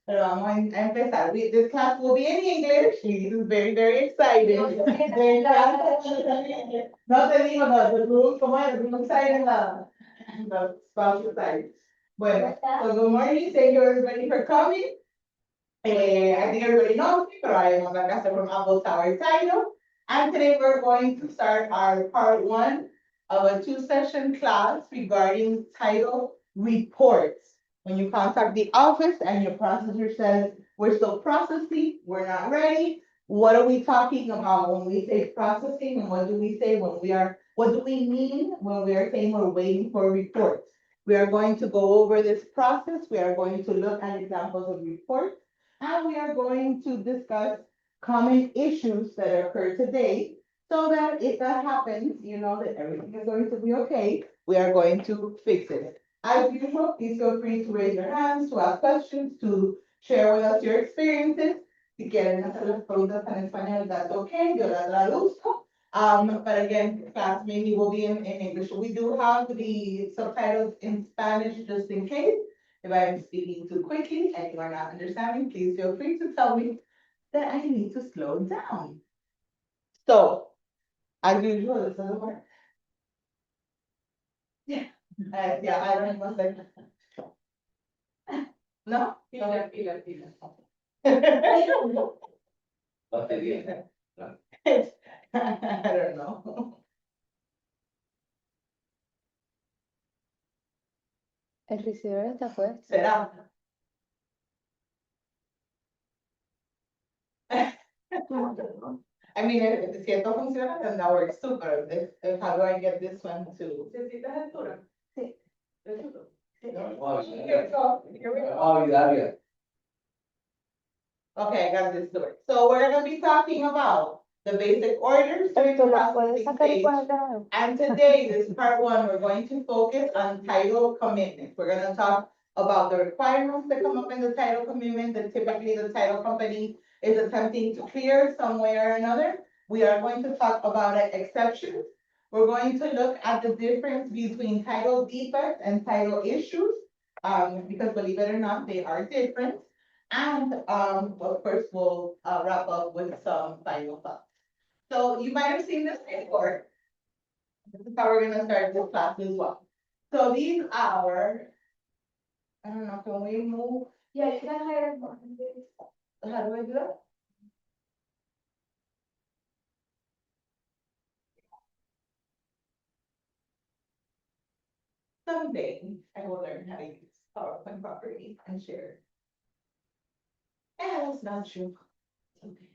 Pero vamos a empezar. This class will be in English. This is very, very exciting. Me encanta. No te digo, no, the rules, ¿cómo es? The rules side and the spousal side. Bueno, so good morning. Thank you everybody for coming. I think everybody knows me, but I am Rebecca from Apple Tower Title. And today we're going to start our part one of a two-session class regarding title reports. When you contact the office and your processor says, we're still processing, we're not ready, what are we talking about when we say processing, and what do we say when what do we mean when we are saying we're waiting for reports? We are going to go over this process. We are going to look at examples of reports, and we are going to discuss common issues that occur today, so that if that happens, you know that everything is going to be okay. We are going to fix it. As usual, please feel free to raise your hands, to ask questions, to share with us your experiences. Si quieren hacer las preguntas en español, that's okay, yo las traduzco. But again, class mainly will be in English. We do have the subtitles in Spanish just in case. If I am speaking too quickly and you are not understanding, please feel free to tell me that I need to slow down. So, as usual, this doesn't work. Yeah, yeah, I don't know. No? Pila. Batería. I don't know. El receiver está fuerte. Será. I mean, if si esto funciona, then that works too, but how do I get this one to? ¿Necesitas altura? Sí. Here we go, here we go. Oh, Daria. Okay, I got this story. So we're gonna be talking about the basic orders during the Esto lo puedes processing sacar y stage. poner de nuevo. And today, this part one, we're going to focus on title commitment. We're gonna talk about the requirements that come up in the title commitment that typically the title company is attempting to clear some way or another. We are going to talk about exceptions. We're going to look at the difference between title defects and title issues, because believe it or not, they are different. And of course, we'll wrap up with some final thoughts. So you might have seen this before. This is how we're gonna start this class as well. So these are, I don't know, can we move? Yeah, you can hire more. How do I do that? Someday I will learn how to use PowerPoint properly and share. And it's not true. Okay.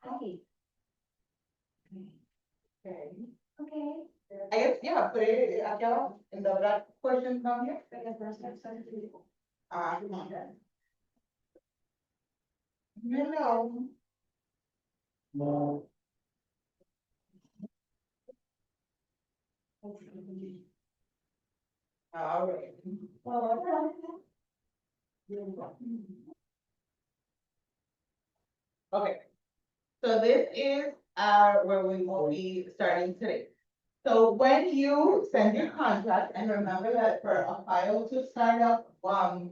Hi. Okay. Okay. I guess, yeah, put it aquí abajo, in the black portion down here. No. No. All right. Okay, so this is where we will be starting today. So when you send your contract, and remember that for a file to start up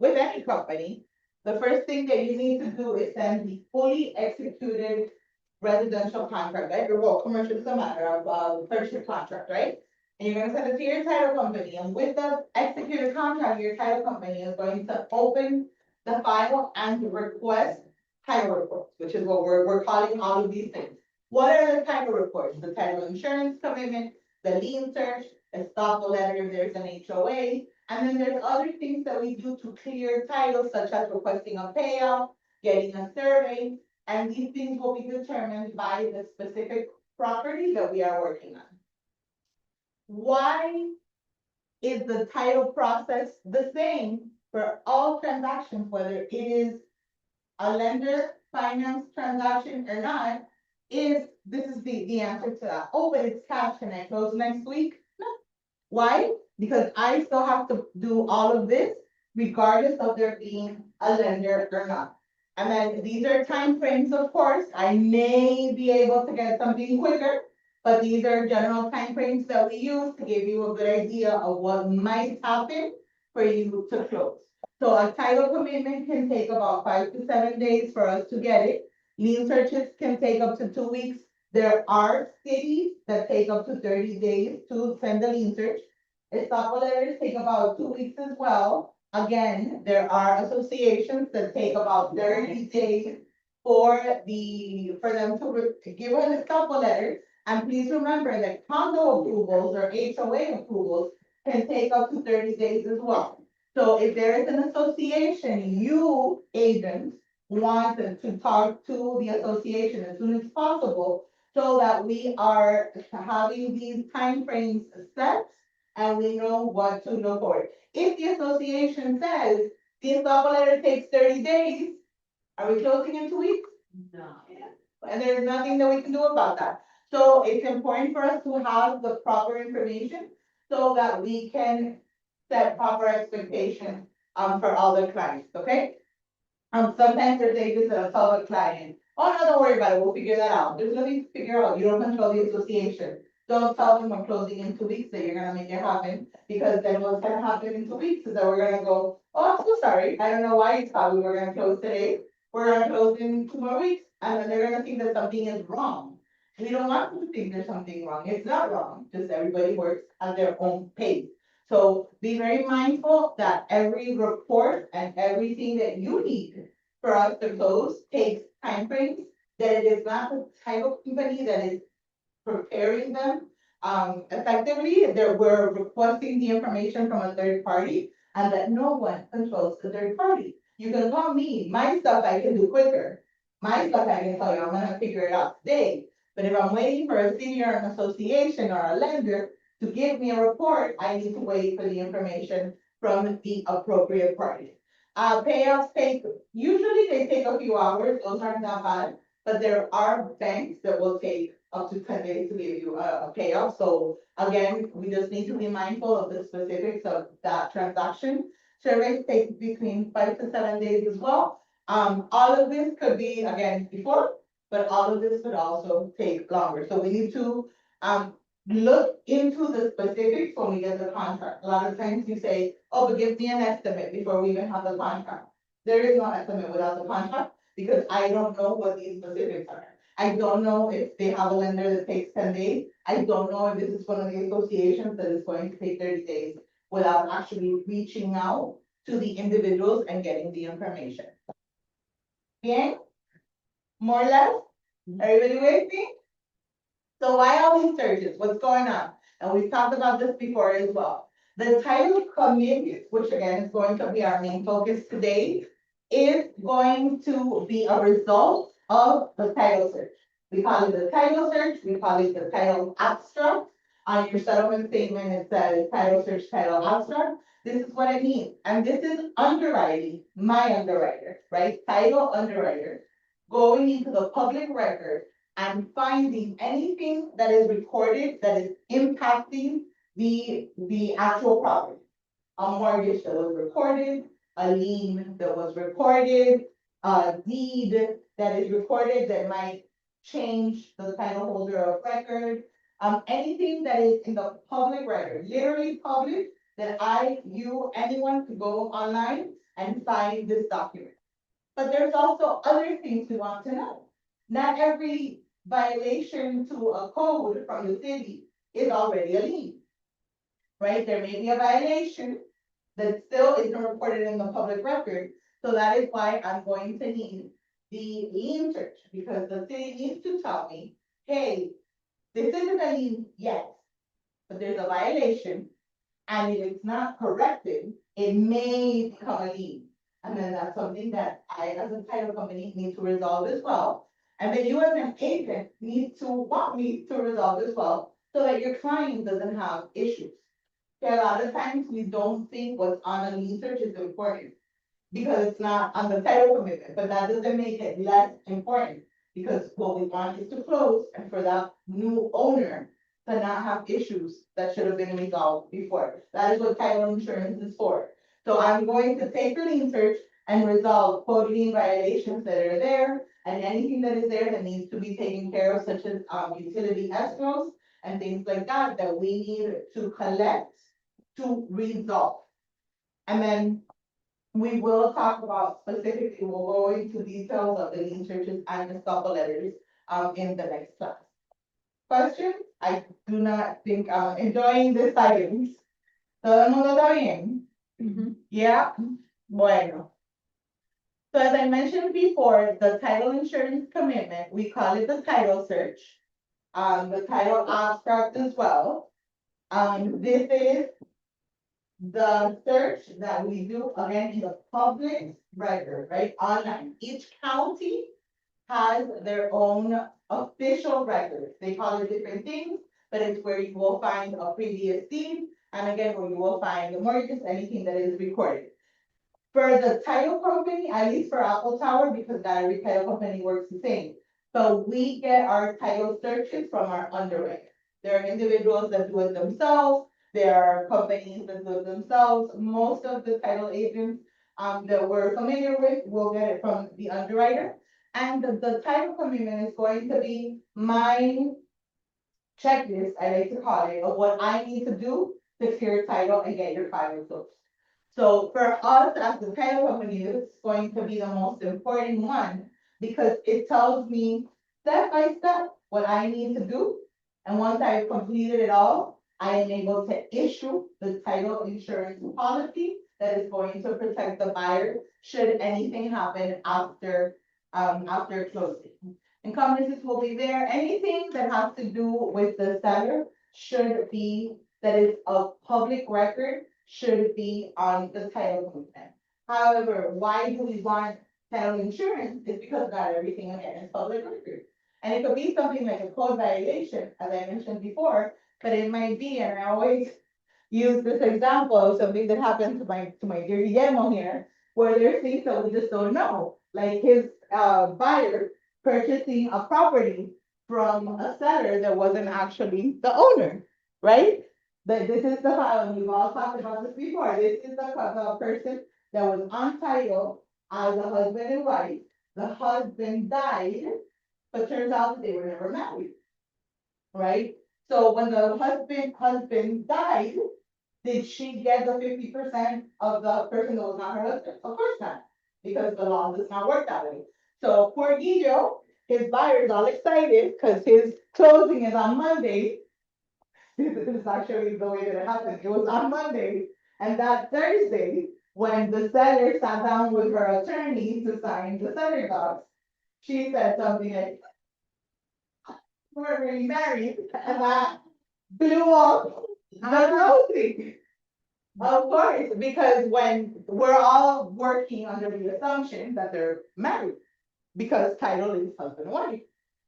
with any company, the first thing that you need to do is send the fully executed residential contract, right? Or well, commercial doesn't matter, purchase contract, right? And you're gonna send it to your title company, and with the executed contract, your title company is going to open the file and request title reports, which is what we're calling all of these things. What are the title reports? The title insurance commitment, the lien search, a stop letter if there's an HOA, and then there's other things that we do to clear titles, such as requesting a payout, getting a survey, and these things will be determined by the specific property that we are working on. Why is the title process the same for all transactions, whether it is a lender finance transaction or not? This is the answer to that. Oh, but it's cash, can I close next week? No. Why? Because I still have to do all of this regardless of there being a lender or not. And then these are time frames, of course. I may be able to get something quicker, but these are general time frames that we use to give you a good idea of what might happen for you to close. So a title commitment can take about 5 to 7 days for us to get it. Lien searches can take up to 2 weeks. There are cities that take up to 30 days to send a lien search. Estoppel letters take about 2 weeks as well. Again, there are associations that take about 30 days for them to give an estoppel letter. And please remember that condo approvals or HOA approvals can take up to 30 days as well. So if there is an association, you agents want to talk to the association as soon as possible so that we are having these timeframes set and we know what to look for. If the association says the estoppel letter takes 30 days, are we closing in 2 weeks? No. And there's nothing that we can do about that. So it's important for us to have the proper information so that we can set proper expectations, for all the clients, okay? Sometimes there's agents that'll tell the client, oh, no, don't worry about it, we'll figure that out. There's nothing to figure out, you don't control the association. Don't tell them we're closing in 2 weeks, that you're gonna make it happen, because then what's gonna happen in 2 weeks is that we're gonna go, oh, I'm so sorry, I don't know why you thought we were gonna close today. We're gonna close in 2 more weeks, and then they're gonna think that something is wrong. We don't want them to think there's something wrong, it's not wrong, just everybody works at their own pace. So be very mindful that every report and everything that you need for us to close takes time frames. That it is not the title company that is preparing them effectively, that we're requesting the information from a third party and that no one controls the third party. You can call me, my stuff I can do quicker. My stuff I can tell you, I'm gonna figure it out today. But if I'm waiting for a city or an association or a lender to give me a report, I need to wait for the information from the appropriate party. Payouts usually they take a few hours, those aren't that bad, but there are banks that will take up to 10 days to give you a payout. So again, we just need to be mindful of the specifics of that transaction. Surveys take between 5 to 7 days as well. All of this could be, again, before, but all of this could also take longer. So we need to, look into the specifics when we get the contract. A lot of times you say, oh, but give me an estimate before we even have the contract. There is no estimate without the contract because I don't know what these specifics are. I don't know if they have a lender that takes 10 days. I don't know if this is one of the associations that is going to take 30 days without actually reaching out to the individuals and getting the information. Bien? More or less? Everybody with me? So why all these searches? What's going on? And we've talked about this before as well. The title commitment, which again is going to be our main focus today, is going to be a result of the title search. We call it the title search, we call it the title abstract. On your settlement statement, it says title search, title abstract. This is what it means. And this is underwriting, my underwriter, right? Title underwriter, going into the public record and finding anything that is recorded that is impacting the actual property. A mortgage that was recorded, a lien that was recorded, a deed that is recorded that might change the title holder of record. Anything that is in the public record, literally public, that anyone could go online and find this document. But there's also other things we want to know. Not every violation to a code from the city is already a lien. Right, there may be a violation that still isn't reported in the public record, so that is why I'm going to need the lien search, because the city needs to tell me, hey, this isn't a lien yet, but there's a violation, and if it's not corrected, it may become a lien. And then that's something that I, as a title company, need to resolve as well. And then you as an agent need to want me to resolve as well, so that your client doesn't have issues. Okay, a lot of times we don't think what's on a lien search is important because it's not on the title commitment, but that doesn't make it less important. Because what we want is to close and for that new owner to not have issues that should have been resolved before. That is what title insurance is for. So I'm going to take the lien search and resolve code lien violations that are there and anything that is there that needs to be taken care of, such as utility escrows and things like that, that we need to collect to resolve. And then we will talk about specifically, we'll go into details of the lien searches and the stop letters, in the next class. Questions? I do not think I'm enjoying the silence. ¿Todo el mundo está bien? Yeah, bueno. So as I mentioned before, the title insurance commitment, we call it the title search. The title abstract as well. This is the search that we do again in the public record, right, online. Each county has their own official records. They call it different things, but it's where you will find a previous deed, and again, where you will find the mortgage, anything that is recorded. For the title company, at least for Apple Tower, because not every title company works the same. So we get our title searches from our underwriter. There are individuals that do it themselves. There are companies that do it themselves. Most of the title agents that we're familiar with will get it from the underwriter. And the title commitment is going to be my checklist, I like to call it, of what I need to do to clear title and get your file closed. So for us as the title company, this is going to be the most important one because it tells me step by step what I need to do. And once I've completed it all, I am able to issue the title insurance policy that is going to protect the buyer should anything happen after closing. Encumbrances will be there. Anything that has to do with the seller should be, that is a public record, should be on the title commitment. However, why do we want title insurance? It's because not everything again is public record. And it could be something like a code violation, as I mentioned before, but it might be, and I always use this example of something that happened to my dear Guillermo here, where there's things that we just don't know, like his buyer purchasing a property from a seller that wasn't actually the owner, right? But this is the file, and we've all talked about this before. This is the person that was on title as a husband and wife. The husband died, but turns out that they were never married, right? So when the husband died, did she get the 50% of the person that was not her husband? Of course not, because the law does not work that way. So poor Guido, his buyer is all excited because his closing is on Monday. This is actually the way that it happened. It was on Monday, and that Thursday, when the seller sat down with her attorney to sign the seller docs, she said something like, "We're really married," and that blew up the closing. Of course, because when we're all working under the assumption that they're married, because title is husband and wife.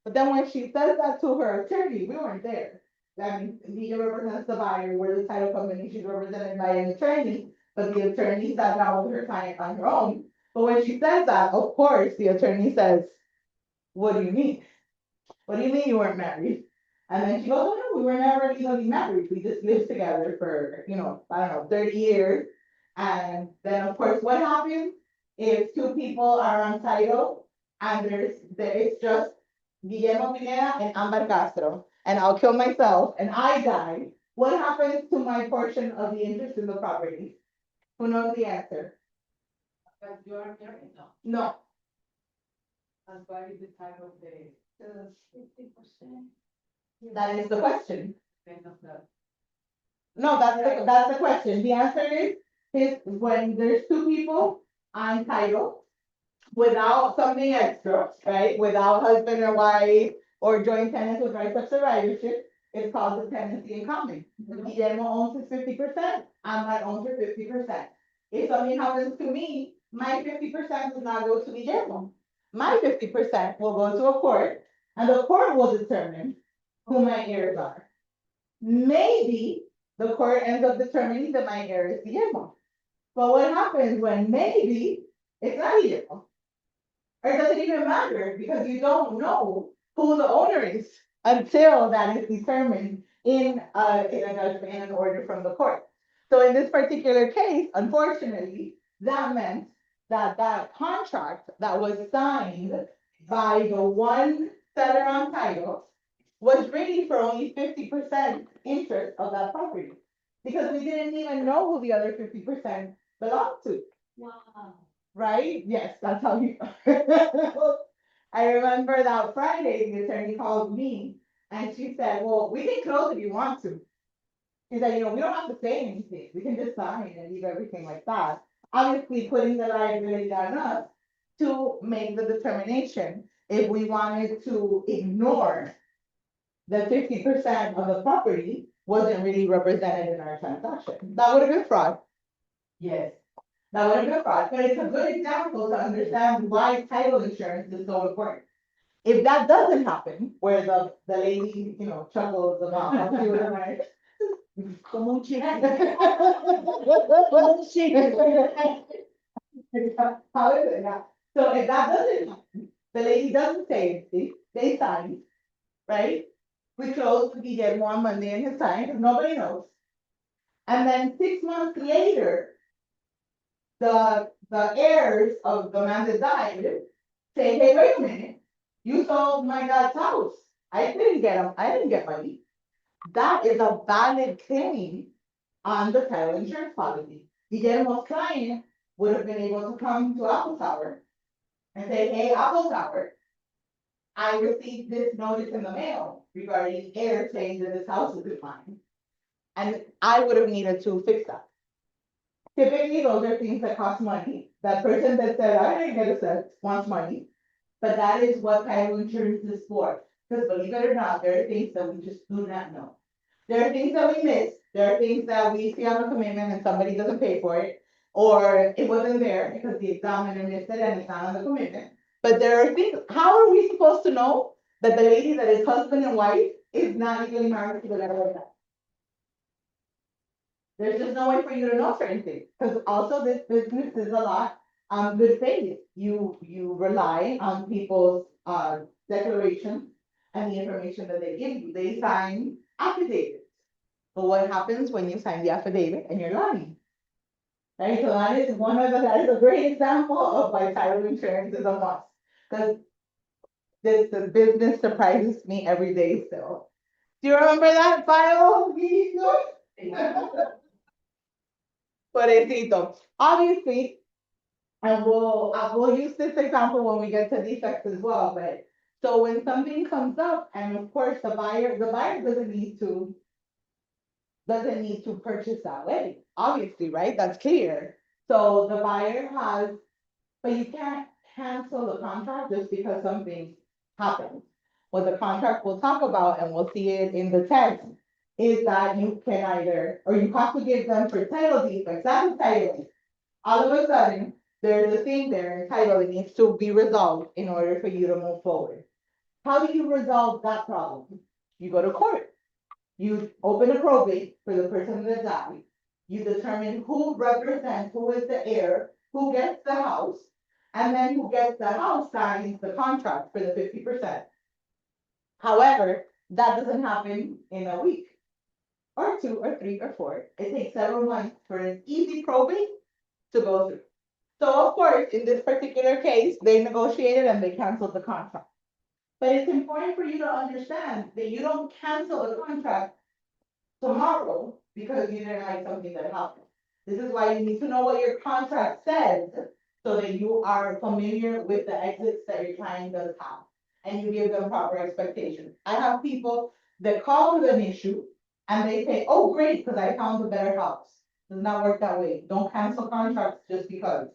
But then when she says that to her attorney, we weren't there. I mean, he represents the buyer, we're the title company, she's represented by an attorney, but the attorney sat down with her client on her own. But when she says that, of course, the attorney says, "What do you mean? What do you mean you weren't married?" And then she goes, "Oh, no, we were never legally married. We just lived together for, I don't know, 30 years. And then, of course, what happens if two people are on title and it's just Guillermo Pineda and Amber Castro, and I'll kill myself and I die? What happens to my portion of the interest in the property? Who knows the answer? But you are married now. No, And what is the title of the 50%? that is the question. Then of the. No, that's the question. The answer is when there's two people on title without something extra, right? Without husband or wife or joint tenants with rights of survivorship, it's called the tenancy in common. Guillermo owns his 50%, Amber owns her 50%. If something happens to me, my 50% does not go to Guillermo. My 50% will go to a court, and the court will determine who my heirs are. Maybe the court ends up determining that my heir is Guillermo. But what happens when maybe it's not Guillermo? Or it doesn't even matter because you don't know who the owner is until that is determined in a judgment and an order from the court. So in this particular case, unfortunately, that meant that that contract that was signed by the one seller on title was really for only 50% interest of that property. Because we didn't even know who the other 50% belonged to. Wow. right? Yes, that's how he. I remember that Friday, the attorney called me and she said, well, we can close if you want to. She said, we don't have to say anything. We can just sign and leave everything like that. Obviously, putting the liability on us to make the determination if we wanted to ignore the 50% of the property wasn't really represented in our transaction. That would have been fraud. Yes. That would have been fraud, but it's a good example to understand why title insurance is so important. If that doesn't happen, where the lady, chuckles about how she was like, como un chicken. Como un chicken. How is it now? So if that doesn't happen, the lady doesn't say anything, they sign, right? We close, we get more money in his sign, nobody knows. And then 6 months later, the heirs of the man that died say, hey, wait a minute, you sold my dad's house. I didn't get him, I didn't get money. That is a valid claim on the title insurance policy. Guillermo's client would have been able to come to Apple Tower and say, hey, Apple Tower, I received this notice in the mail regarding heirs saying that this house is mine. And I would have needed to fix that. Typically, those are things that cost money. That person that said, I didn't get a cent, wants money. But that is what title insurance is for. Because believe it or not, there are things that we just do not know. There are things that we miss. There are things that we see on the commitment and somebody doesn't pay for it. Or it wasn't there because the examiner missed it and it's not on the commitment. But there are things, how are we supposed to know that the lady that is husband and wife is not legally married to the letter of that? There's just no way for you to know certain things, because also this business is a lot on good faith. You rely on people's declarations and the information that they give you. They sign affidavits. But what happens when you sign the affidavit and you're lying? Right, so that is a great example of why title insurance is a must. Because the business surprises me every day still. Do you remember that file? Pobrecito. Obviously, I will use this example when we get to defects as well, but so when something comes up, and of course, the buyer doesn't need to purchase that wedding, obviously, right? That's clear. So the buyer has, but you can't cancel the contract just because something happens. What the contract will talk about, and we'll see it in the text, is that you can either, or you have to give them for title defects, that's a title. All of a sudden, there's a thing there in title that needs to be resolved in order for you to move forward. How do you resolve that problem? You go to court. You open a probate for the person that died. You determine who represents, who is the heir, who gets the house, and then who gets the house signs the contract for the 50%. However, that doesn't happen in a week, or 2, or 3, or 4. It takes several months for an easy probate to go through. So of course, in this particular case, they negotiated and they canceled the contract. But it's important for you to understand that you don't cancel the contract tomorrow because you didn't like something that happened. This is why you need to know what your contract says so that you are familiar with the exits that your client does have and you give them proper expectations. I have people that call with an issue and they say, oh, great, because I found a better house. Does not work that way. Don't cancel contracts just because.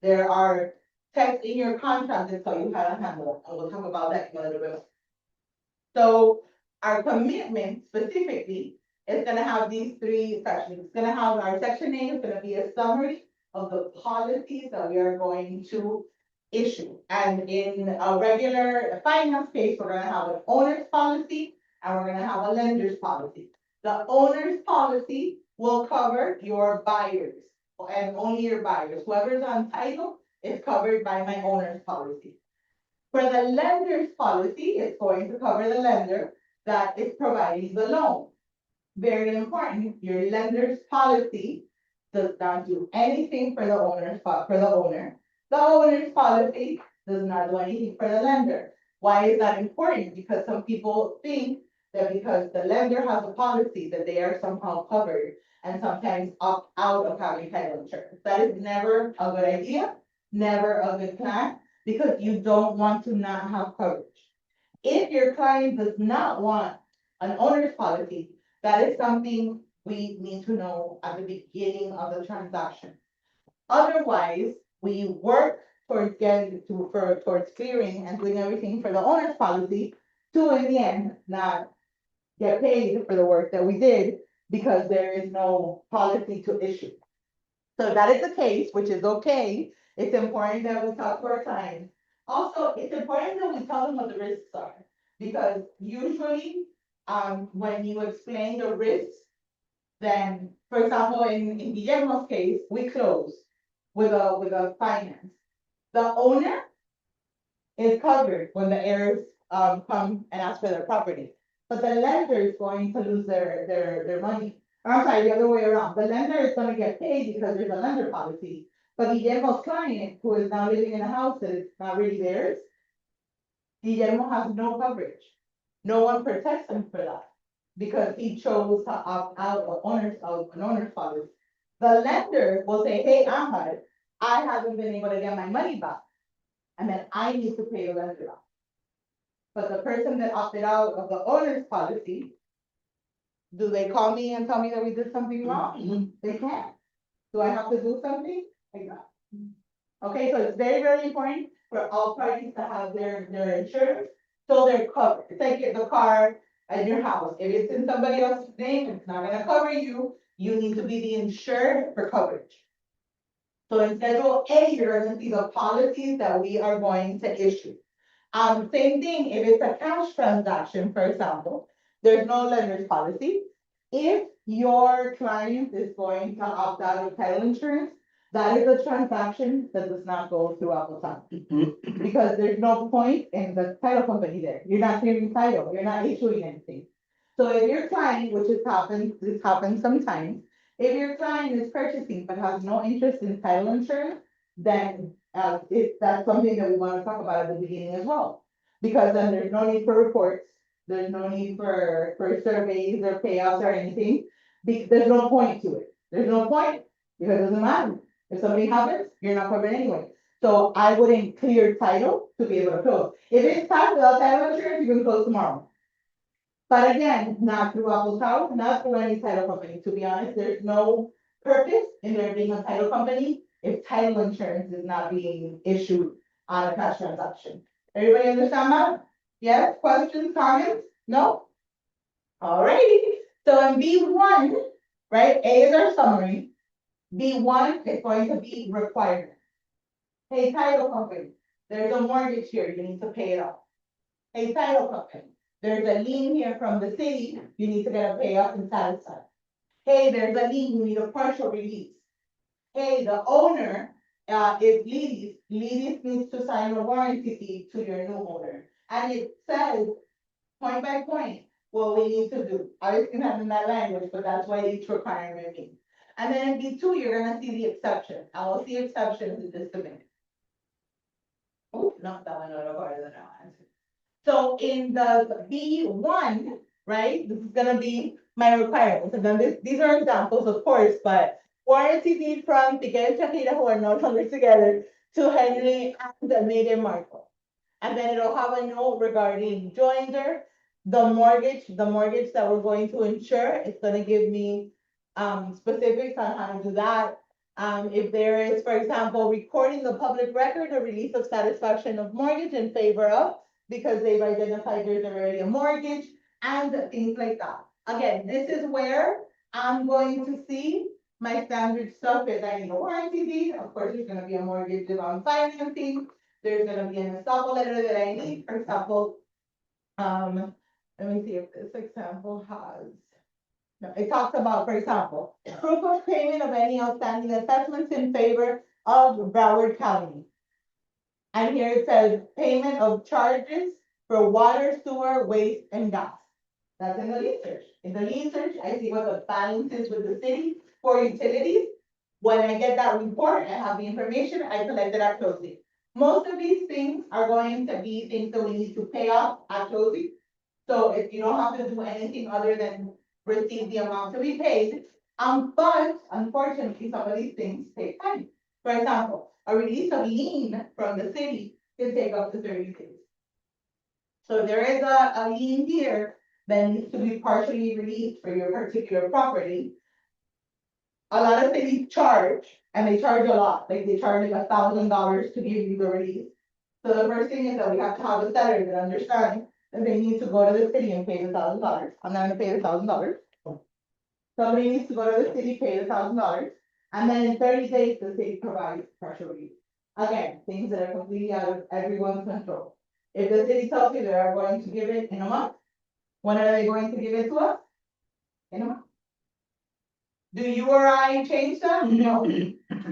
There are texts in your contract that tell you how to handle it, and we'll talk about that in a little bit. So our commitment specifically is gonna have these 3 sections. It's gonna have our section A is gonna be a summary of the policies that we are going to issue. And in a regular finance case, we're gonna have an owner's policy and we're gonna have a lender's policy. The owner's policy will cover your buyers and only your buyers. Whoever's on title is covered by my owner's policy. For the lender's policy, it's going to cover the lender that is providing the loan. Very important, your lender's policy does not do anything for the owner. The owner's policy does not do anything for the lender. Why is that important? Because some people think that because the lender has a policy that they are somehow covered and sometimes opt out of having title insurance. That is never a good idea, never a good plan, because you don't want to not have coverage. If your client does not want an owner's policy, that is something we need to know at the beginning of the transaction. Otherwise, we work towards towards clearing and doing everything for the owner's policy to in the end not get paid for the work that we did because there is no policy to issue. So that is the case, which is okay. It's important that we talk to our clients. Also, it's important that we tell them what the risks are. Because usually, when you explain the risks, then, for example, in Guillermo's case, we close with a finance. The owner is covered when the heirs, come and ask for their property. But the lender is going to lose their money. Or I'm sorry, the other way around. The lender is gonna get paid because there's a lender policy. But Guillermo's client, who is now living in a house that is not really theirs, Guillermo has no coverage. No one protects him for that. Because he chose to opt out of an owner's policy. The lender will say, hey, Ahmad, I haven't been able to get my money back. And then I need to pay the lender back. But the person that opted out of the owner's policy, do they call me and tell me that we did something wrong? They can't. Do I have to do something? Like that. Okay, so it's very, very important for all parties to have their insurance, so they're covered. It's like the car at your house. If it's in somebody else's name, it's not gonna cover you. You need to be the insured for coverage. So in Schedule A, you're gonna see the policies that we are going to issue. Same thing, if it's a cash transaction, for example, there's no lender's policy. If your client is going to opt out of title insurance, that is a transaction that does not go through Apple Time. Because there's no point in the title company there. You're not clearing title, you're not issuing anything. So if your client, which this happens sometimes, if your client is purchasing but has no interest in title insurance, then that's something that we want to talk about at the beginning as well. Because then there's no need for reports, there's no need for surveys or payouts or anything. There's no point to it. There's no point because it doesn't matter. If something happens, you're not covered anyway. So I wouldn't clear title to be able to close. If it's time without title insurance, you can close tomorrow. But again, not through Apple House, not through any title company. To be honest, there's no purpose in there being a title company if title insurance is not being issued on a cash transaction. Everybody understand that? Yes, questions, comments? No? Alrighty, so in B1, right, A is our summary. B1 is going to be requirement. Hey, title company, there's a mortgage here, you need to pay it off. Hey, title company, there's a lien here from the city, you need to get a payoff and satisfy. Hey, there's a lien, you need a partial release. Hey, the owner, is Lidis, Lidis needs to sign a warranty deed to your new owner. And it says, point by point, what we need to do. I was gonna have in that language, but that's why each requirement means. And then in B2, you're gonna see the exception. I will see exceptions in just a minute. Oh, not that one, no, harder than that one. So in the B1, right, this is gonna be my requirements. And then these are examples, of course, but warranty deed from Miguel and Shakira, who are no longer together, to Henry and Meghan Markle. And then it'll have a note regarding joinder, the mortgage that we're going to insure. It's gonna give me specifics on how to do that. If there is, for example, recording the public record or release of satisfaction of mortgage in favor of, because they've identified there's already a mortgage and things like that. Again, this is where I'm going to see my standard stuff is I need a warranty deed. Of course, there's gonna be a mortgage on financing. There's gonna be an estoppel letter that I need, for example. Let me see if this example has. No, it talks about, for example, proof of payment of any outstanding assessments in favor of Broward County. And here it says payment of charges for water, sewer, waste, and gas. That's in the lead search. In the lead search, I see what the balance is with the city for utilities. When I get that report, I have the information, I collect it at closing. Most of these things are going to be things that we need to pay off at closing. So if you don't have to do anything other than receive the amount to be paid, but unfortunately, some of these things take time. For example, a release of lien from the city can take up to 30 days. So there is a lien here that needs to be partially released for your particular property. A lot of cities charge, and they charge a lot, like they charge like $1,000 to give you the release. So the first thing is that we have to have a seller that understands that they need to go to the city and pay the $1,000. I'm not gonna pay the $1,000. Somebody needs to go to the city, pay the $1,000, and then in 30 days, the city provides partial relief. Again, things that are completely out of everyone's control. If the city tells you they are going to give it in a month, when are they going to give it to us? In a month. Do you or I change that? No.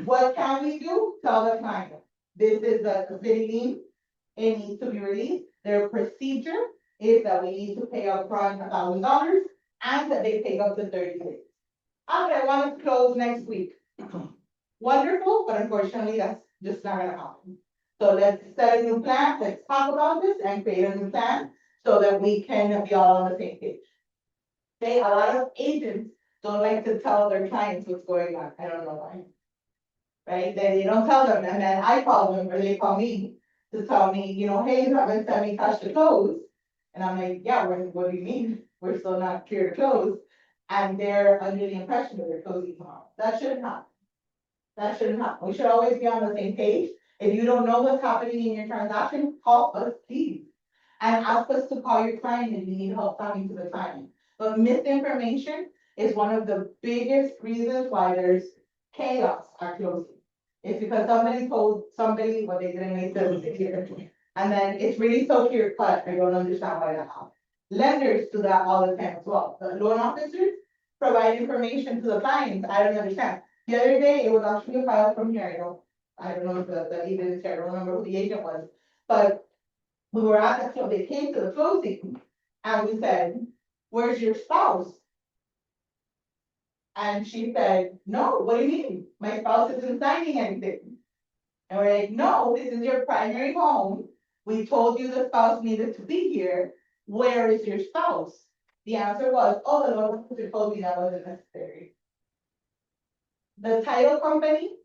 What can we do? Tell the client, this is the city lien, it needs to be released. Their procedure is that we need to pay upfront $1,000 and that they take up to 30 days. Okay, I want to close next week. Wonderful, but unfortunately, that's just not gonna happen. So let's set a new plan, let's talk about this and create a new plan so that we can be all on the same page. A lot of agents don't like to tell their clients what's going on, I don't know why. Right, they don't tell them, and then I call them, or they call me to tell me, hey, you haven't sent me cash to close. And I'm like, yeah, what do you mean? We're still not clear to close. And they're under the impression that they're closing tomorrow. That shouldn't happen. That shouldn't happen. We should always be on the same page. If you don't know what's happening in your transaction, call us, please. And ask us to call your client if you need help talking to the client. But misinformation is one of the biggest reasons why there's chaos at closing. It's because somebody told somebody what they didn't make sense to. And then it's really so clear cut, I don't understand why that happened. Lenders do that all the time as well. The loan officers provide information to the clients, I don't understand. The other day, it was actually a file from here, I don't know if the agent is here, I don't remember who the agent was. But we were at the, they came to the closing and we said, where's your spouse? And she said, no, what do you mean? My spouse isn't signing anything. And we're like, no, this is your primary home. We told you the spouse needed to be here. Where is your spouse? The answer was, oh, the loan officer told me that wasn't necessary. The title company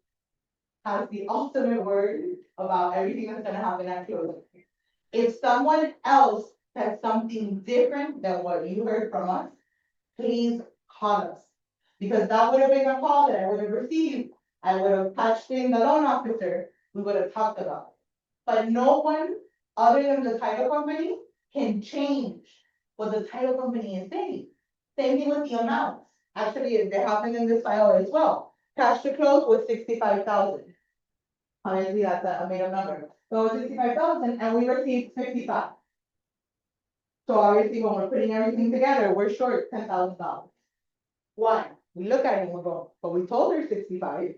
has the ultimate word about everything that's gonna happen at closing. If someone else says something different than what you heard from us, please call us. Because that would have been a call that I would have received. I would have touched in the loan officer, we would have talked about it. But no one other than the title company can change what the title company is saying. Same thing with the amounts. Actually, it happened in this file as well. Cash to close was 65,000. Honestly, that's a made up number. So it was 65,000 and we received 55. So obviously, when we're putting everything together, we're short $10,000. Why? We look at it and we go, but we told her 65,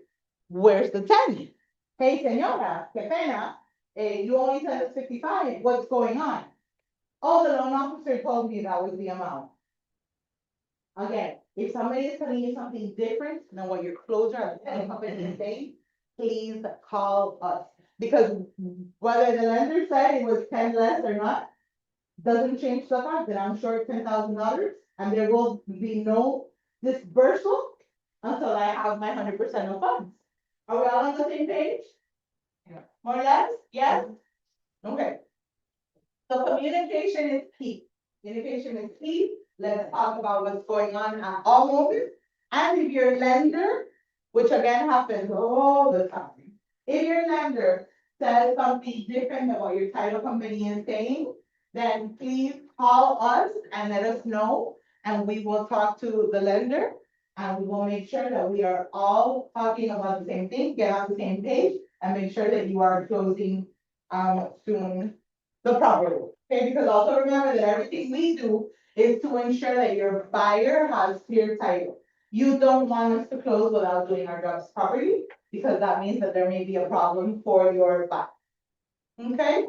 where's the 10? Hey, señora, qué pena, you only said it's 55, what's going on? Oh, the loan officer told me that was the amount. Again, if somebody is telling you something different than what your closer at the title company is saying, please call us. Because whether the lender said it was 10 less or not, doesn't change the fact that I'm short $10,000 and there will be no dispersal until I have my 100% of funds. Are we all on the same page? Yeah. More or less? Yes? Okay. So communication is key. Communication is key. Let's talk about what's going on at all moments. And if your lender, which again happens all the time, if your lender says something different than what your title company is saying, then please call us and let us know, and we will talk to the lender, and we will make sure that we are all talking about the same thing, get on the same page, and make sure that you are closing soon the proper way. Okay, because also remember that everything we do is to ensure that your buyer has clear title. You don't want us to close without doing our jobs properly, because that means that there may be a problem for your buyer. Okay?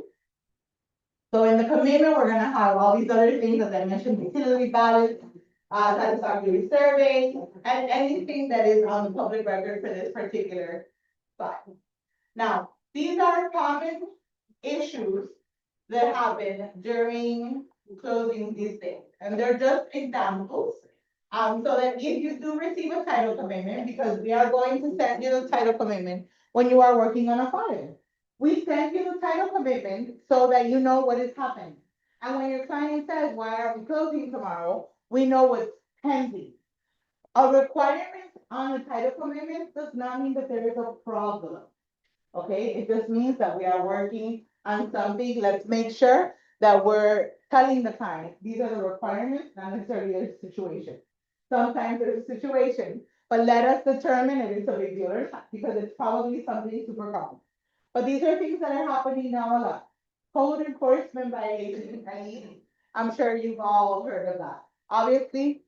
So in the commitment, we're gonna have all these other things, as I mentioned, utility balance, satisfactory survey, and anything that is on the public record for this particular file. Now, these are common issues that happen during closing these things. And they're just examples. So that if you do receive a title commitment, because we are going to send you the title commitment when you are working on a file. We send you the title commitment so that you know what is happening. And when your client says, why are we closing tomorrow? We know what's pending. A requirement on the title commitment does not mean that there is a problem. Okay, it just means that we are working on something. Let's make sure that we're telling the client, these are the requirements, not necessarily a situation. Sometimes there's a situation, but let us determine if it's a big deal or not, because it's probably something super common. But these are things that are happening now a lot. Code enforcement violations, I'm sure you've all heard of that. Obviously,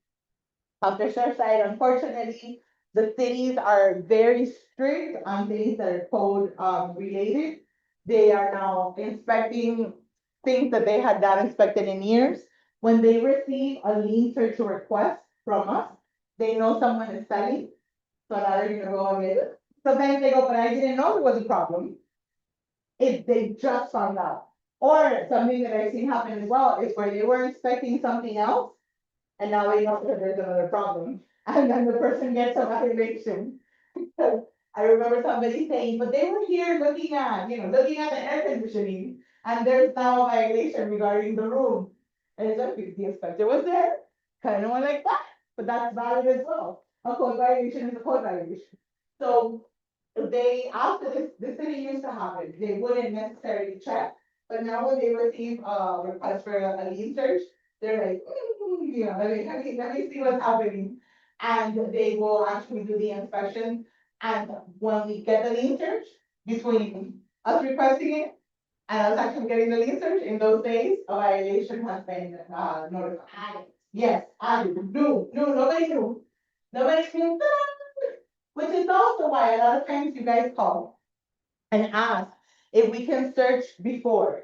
after Surfside, unfortunately, the cities are very strict on things that are code related. They are now inspecting things that they had not inspected in years. When they receive a lien search request from us, they know someone is selling. So now they're gonna go and get it. Sometimes they go, but I didn't know there was a problem. If they just found out. Or something that I've seen happen as well is where they were inspecting something else. And now they know that there's another problem, and then the person gets a violation. I remember somebody saying, but they were here looking at the air conditioning, and there's now a violation regarding the room. And it's like, the inspector was there, kind of went like that, but that's valid as well. A code violation is a code violation. So they, after this, the city used to have it, they wouldn't necessarily check, but now when they receive a request for a lien search, they're like, let me see what's happening. And they will actually do the inspection. And when we get the lien search, between us requesting it and us actually getting the lien search, in those days, a violation has been notified. Added. Yes, added, nobody knew. Nobody knew, which is also why a lot of times you guys call and ask if we can search before.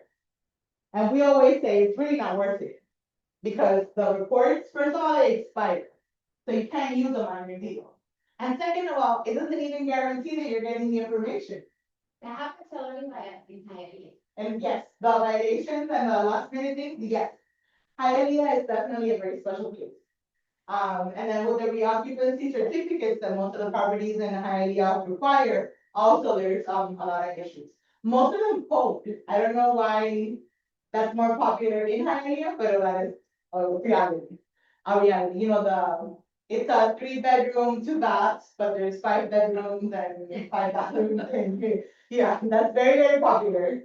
And we always say it's really not worth it. Because the reports, first of all, they expire. So you can't use them on your deal. And second of all, it doesn't even guarantee that you're getting the information. That happens already by entirely. And yes, the violations and the last minute things, yes. Hialeah is definitely a very special case. And then with the reoccupancy certificates that most of the properties in Hialeah require, also there's a lot of issues. Most of them code. I don't know why that's more popular in Hialeah, but that is a reality. It's a 3-bedroom, 2 baths, but there's 5 bedrooms and 5 bathrooms, and yeah, that's very, very popular.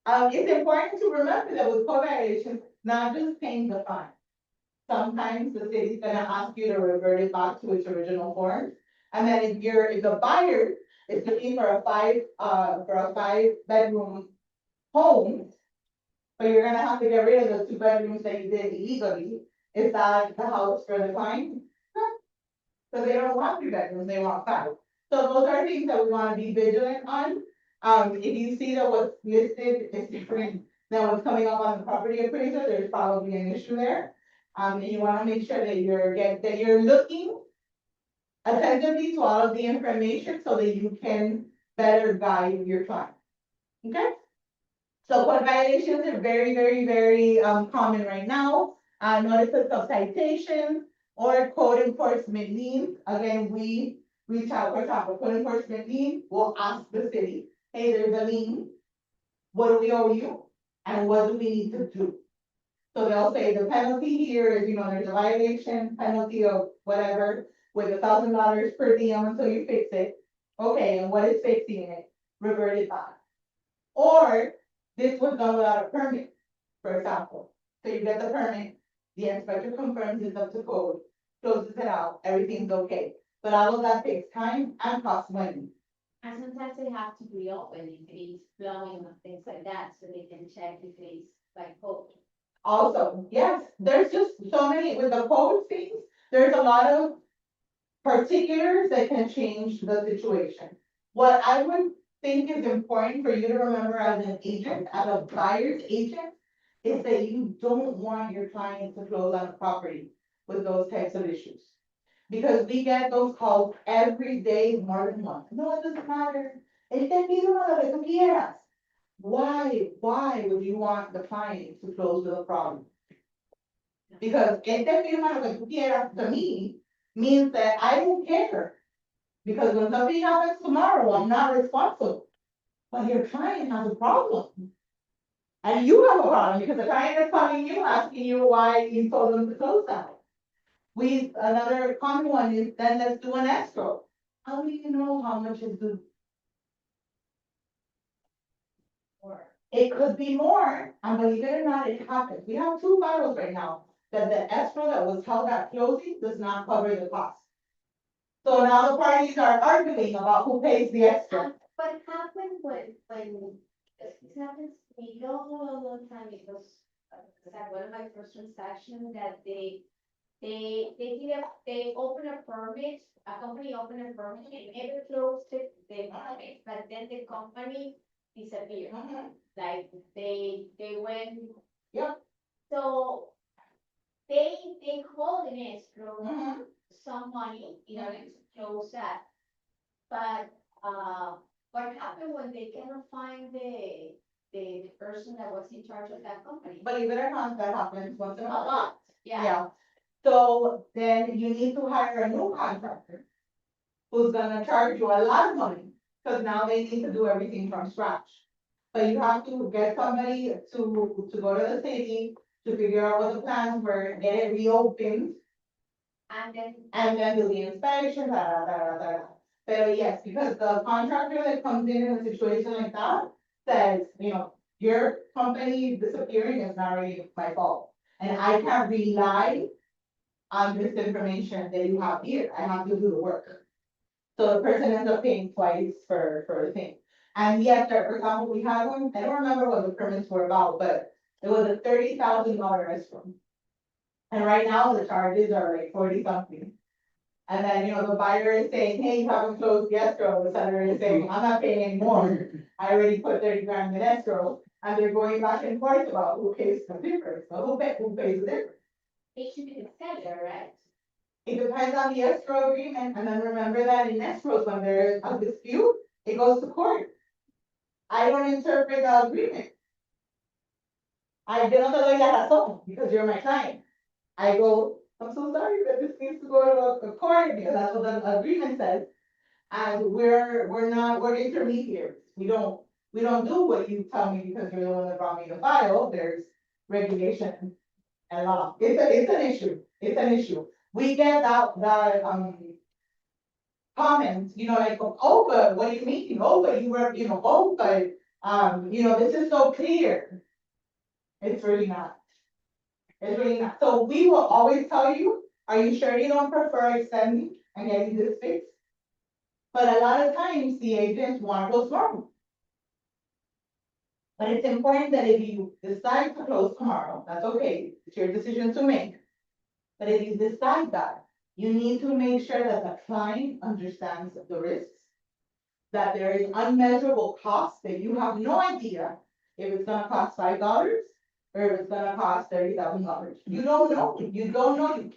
It's important to remember that with code violations, not just paying the fine. Sometimes the city's gonna ask you to revert it back to its original form. And then if the buyer is looking for a 5-bedroom home, but you're gonna have to get rid of the 2 bedrooms that you did illegally, is that the house for the client? No. So they don't want 3 bedrooms, they want 5. So those are things that we wanna be vigilant on. If you see that what's listed is different than what's coming up on the property appraiser, there's probably an issue there. And you wanna make sure that you're looking attentively to all of the information so that you can better guide your client. Okay? So code violations are very, very, very common right now. Notices of citation or code enforcement liens. Again, we reach out, for example, code enforcement lien, we'll ask the city, hey, there's a lien. What do we owe you? And what do we need to do? So they'll say the penalty here is, there's a violation penalty of whatever with $1,000 per diem until you fix it. Okay, and what is fixing it? Revert it back. Or this was done without a permit, for example. So you get the permit, the inspector confirms it's up to code, closes it out, everything's okay. But all of that takes time and costs money. And sometimes they have to reopen if it's flowing and things like that, so they can check if it's like code. Also, yes, there's just so many, with the code things, there's a lot of particulars that can change the situation. What I would think is important for you to remember as an agent, as a buyer's agent, is that you don't want your client to close on a property with those types of issues. Because we get those calls every day, more than once. No, it doesn't matter. Es que pido lo que tú quieras. Why would you want the client to close with a problem? Because este firma lo que tú quieras to me means that I don't care. Because when something happens tomorrow, I'm not responsible. But your client has a problem. And you have a problem because the client is calling you, asking you why you told them to close down. Another common one is then let's do an escrow. How do you know how much is due? Or, It could be more, and believe it or not, it happens. We have two files right now that the escrow that was held at closing does not cover the cost. So now the parties are arguing about who pays the extra. what happened when, this happens to me, a long time, it was, like one of my first transactions that they opened a permit, a company opened a permit, and never closed it, they permit, but then the company disappeared. Like, they went. Yep. So, they called an escrow, Mhm. some money, in order to close that. But, what happened when they cannot find the person that was in charge of that company? Believe it or not, that happens once in a A while. lot, yeah. Yeah. So then you need to hire a new contractor. Who's gonna charge you a lot of money, cause now they need to do everything from scratch. But you have to get somebody to go to the city, to figure out what the plans were, get it reopened, And then, do the inspection, da, da, da, da, da. But yes, because the contractor that comes in a situation like that says, your company disappearing is not really my fault. And I can't rely on this information that you have here, I have to do the work. So the person ends up paying twice for the thing. And yes, for example, we had one, I don't remember what the permits were about, but it was a $30,000 escrow. And right now, the charges are like 40 something. And then, the buyer is saying, hey, you haven't closed the escrow, the seller is saying, I'm not paying anymore. I already put 30 grand in escrow, and they're going back and forth about who pays the difference, so who pays the difference? it should be the seller, right? It depends on the escrow agreement, and then remember that in escrows, when there's a dispute, it goes to court. I don't interpret the agreement. Yo no te doy la razón, because you're my client. I go, I'm so sorry, but this needs to go to a court, because that's what the agreement says. And we're intermediaries, we don't do what you tell me because you're the one that brought me the file, there's regulation and law, it's an issue. We get that, comments, like, oh, but what do you mean, oh, but you were, oh, but, this is so clear. It's really not. It's really not, so we will always tell you, are you sure you don't prefer extending and getting this fixed? But a lot of times, the agents want to go slow. But it's important that if you decide to close tomorrow, that's okay, it's your decision to make. But if you decide that, you need to make sure that the client understands the risks. That there is unmeasurable costs that you have no idea if it's gonna cost $5 or if it's gonna cost $30,000. You don't know, you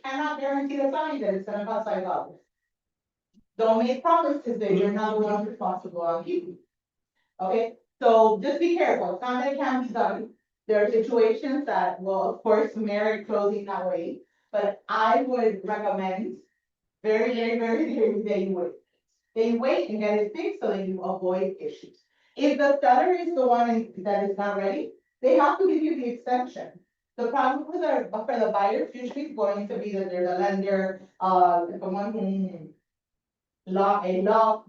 cannot guarantee the client that it's gonna cost $5. Don't make promises that you're not the one responsible on keeping. Okay, so just be careful, it's not that it can't be done. There are situations that will, of course, merit closing that way, but I would recommend very, very, very clearly that you wait. They wait and get it fixed so that you avoid issues. If the seller is the one that is not ready, they have to give you the extension. The problem for the buyer usually is going to be that there's a lender, someone who lock,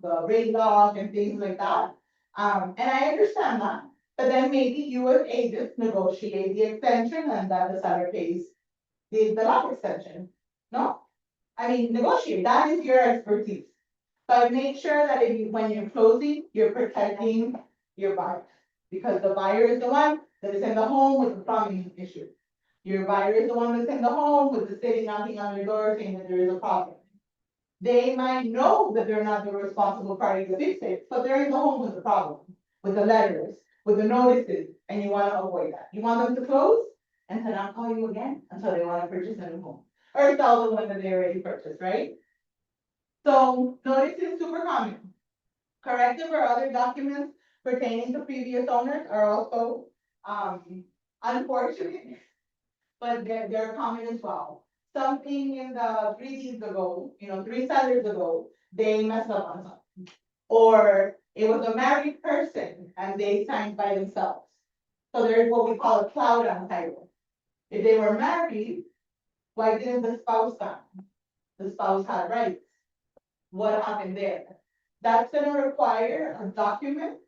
the rate lock and things like that. And I understand that, but then maybe you as agents negotiate the extension and that the seller pays the lock extension. No, I mean, negotiate, that is your expertise. But make sure that when you're closing, you're protecting your buyer. Because the buyer is the one that is in the home with the plumbing issue. Your buyer is the one that's in the home with the city knocking on your door saying that there is a problem. They might know that they're not the responsible party to fix it, but they're in the home with the problem, with the letters, with the notices, and you wanna avoid that. You want them to close and to not call you again until they wanna purchase a new home. Or sell the one that they already purchased, right? So notice is super common. Corrective or other documents pertaining to previous owners are also, unfortunate. but they're common as well. Something in the 3 days ago, 3 Saturdays ago, they messed up on something. Or it was a married person and they signed by themselves. So there's what we call a cloud on title. If they were married, why didn't the spouse sign? The spouse had rights. What happened there? That's gonna require a document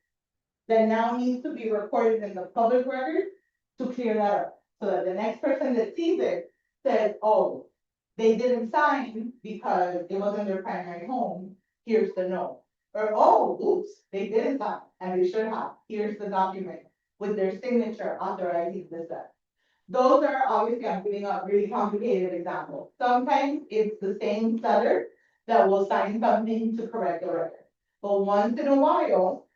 that now needs to be recorded in the public record to clear that up. So that the next person that sees it says, oh, they didn't sign because it wasn't their primary home, here's the note. Or, oh, oops, they didn't sign, and they should have, here's the document with their signature authorizing this. Those are obviously, I'm giving a really complicated example. Sometimes it's the same seller that will sign something to correct the record. But once in a while,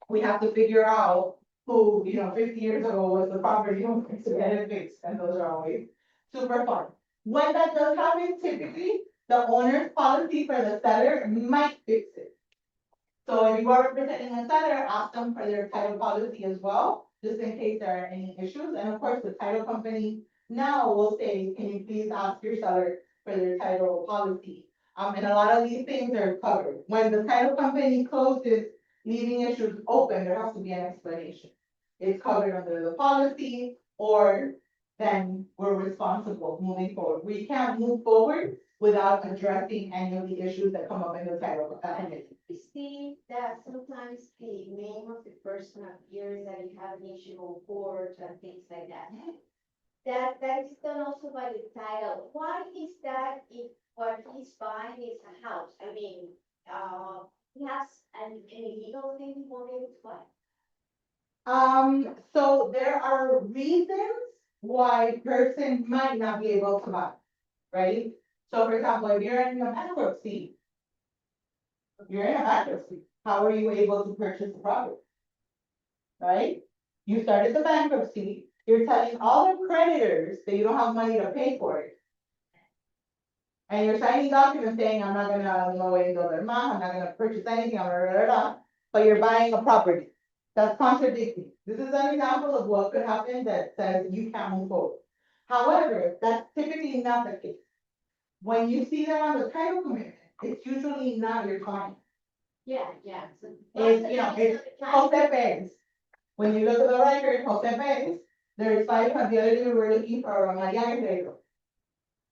we have to figure out who, 50 years ago was the property owner to get it fixed, and those are always super fun. When that does happen, typically, the owner's policy for the seller might fix it. So if you are representing a seller, ask them for their title policy as well, just in case there are any issues. And of course, the title company now will say, can you please ask your seller for their title policy? And a lot of these things are covered. When the title company closes, leaving issues open, there has to be an explanation. It's covered under the policy, or then we're responsible moving forward. We can't move forward without addressing any of the issues that come up in the title company. You see that sometimes the name of the person appears that you have an issue on court and things like that. That is done also by the title. Why is that if what he's buying is a house? I mean, he has an illegal thing he won't be able to buy. So there are reasons why a person might not be able to buy, right? So for example, if you're in a bankruptcy, how are you able to purchase the property? Right? You started the bankruptcy, you're telling all the creditors that you don't have money to pay for it. And you're signing documents saying, I'm not gonna, I'm not gonna purchase anything, but you're buying a property. That's contradicting. This is an example of what could happen that says you can't move forward. However, that's typically not the case. When you see that on the title commitment, it's usually not your client. Yeah. It's Jose Perez. When you look at the record, Jose Perez, there's 500, the other day we were looking for Maria Guerrero.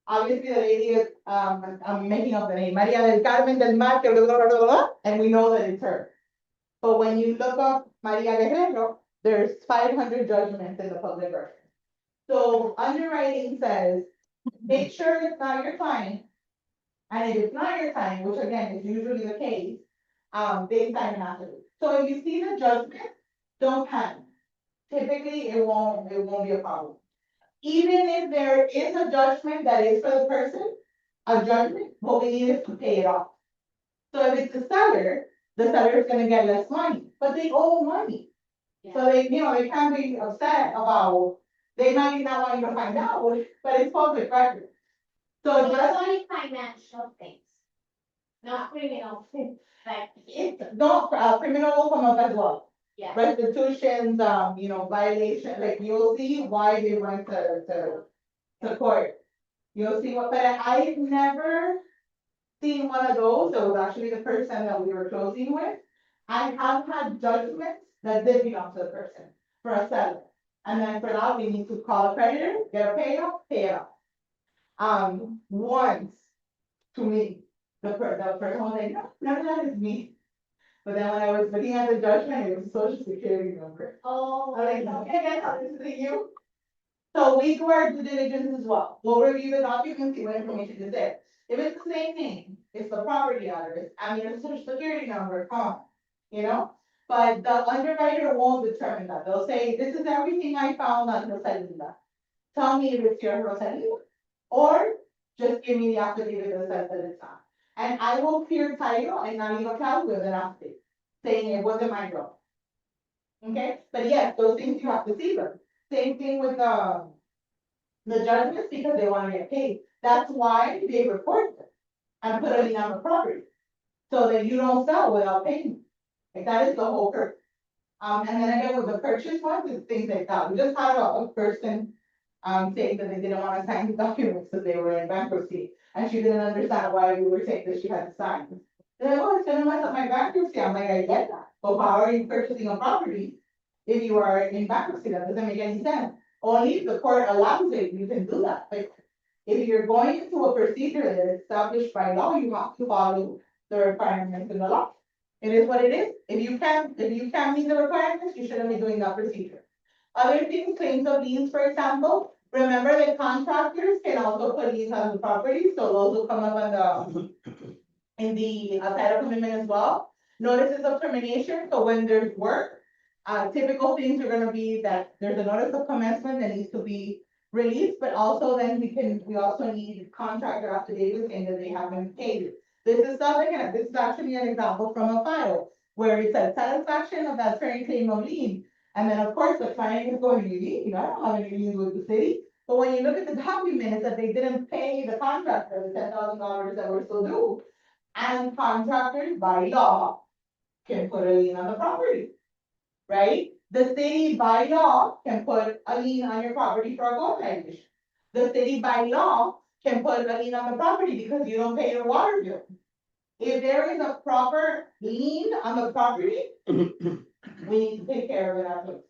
Obviously, the lady is, I'm making up the name, Maria del Carmen del Mar, blah, blah, blah, blah, blah, and we know that it's her. But when you look up Maria Guerrero, there's 500 judgments in the public record. So underwriting says, make sure it's not your client. And if it's not your client, which again is usually the case, they sign an affidavit. So if you see the judgment, don't panic. Typically, it won't be a problem. Even if there is a judgment that is for the person, a judgment, what we need is to pay it off. So if it's the seller is gonna get less money, but they owe money. So they can't be upset about, they might not want you to find out, but it's public record. So It's just, only financial things, not criminal things, like, criminal will come up as well. yeah. Restitutions, violation, like you'll see why they went to court. You'll see what, but I've never seen one of those. It was actually the person that we were closing with. I have had judgments that did belong to the person for a seller. And then for that, we need to call a creditor, get a payoff, pay it off. Once to me, the person was like, no, none of that is me. But then when I was looking at the judgment, it was social security number. Oh. I'm like, okay, this is you. So we do our due diligence as well. We'll review the documents, see what information is there. If it's the same name, it's the property address, the social security number, come on, But the underwriter won't determine that. They'll say, this is everything I found on Rosalinda. Tell me if it's your Rosalinda, or just give me the affidavit that says that it's not. And I will clear title and not even count with an affidavit, saying it wasn't my girl. Okay, but yes, those things you have to see them. Same thing with the judgments, because they want to get paid. That's why they report them and put it on the property, so that you don't sell without paying. Like that is the whole purpose. And then again, with the purchase ones, it's things like that. We just had a person saying that they didn't want to sign the documents because they were in bankruptcy. And she didn't understand why we were saying that she had to sign. They're like, oh, it's gonna mess up my bankruptcy. I'm like, I get that. But how are you purchasing a property if you are in bankruptcy? That doesn't make any sense. Only if the court allows it, you can do that. But if you're going into a procedure that is established by law, you have to follow the requirements in the law. It is what it is. If you can't meet the requirements, you shouldn't be doing that procedure. Other things, claims of liens, for example, remember that contractors can also put liens on the property, so those will come up in the title commitment as well. Notices of termination, so when there's work, typical things are gonna be that there's a notice of commencement that needs to be released, but also then we also need contractor affidavit saying that they haven't paid it. This is actually an example from a file where it says satisfaction of that certain claim of lien. And then, of course, the client is going, I don't have any liens with the city. But when you look at the document, it's that they didn't pay the contractor the $10,000 that were still due. And contractors by law can put a lien on the property, right? The city by law can put a lien on your property for a code violation. The city by law can put a lien on the property because you don't pay your water bill. If there is a proper lien on the property, we need to take care of it afterwards.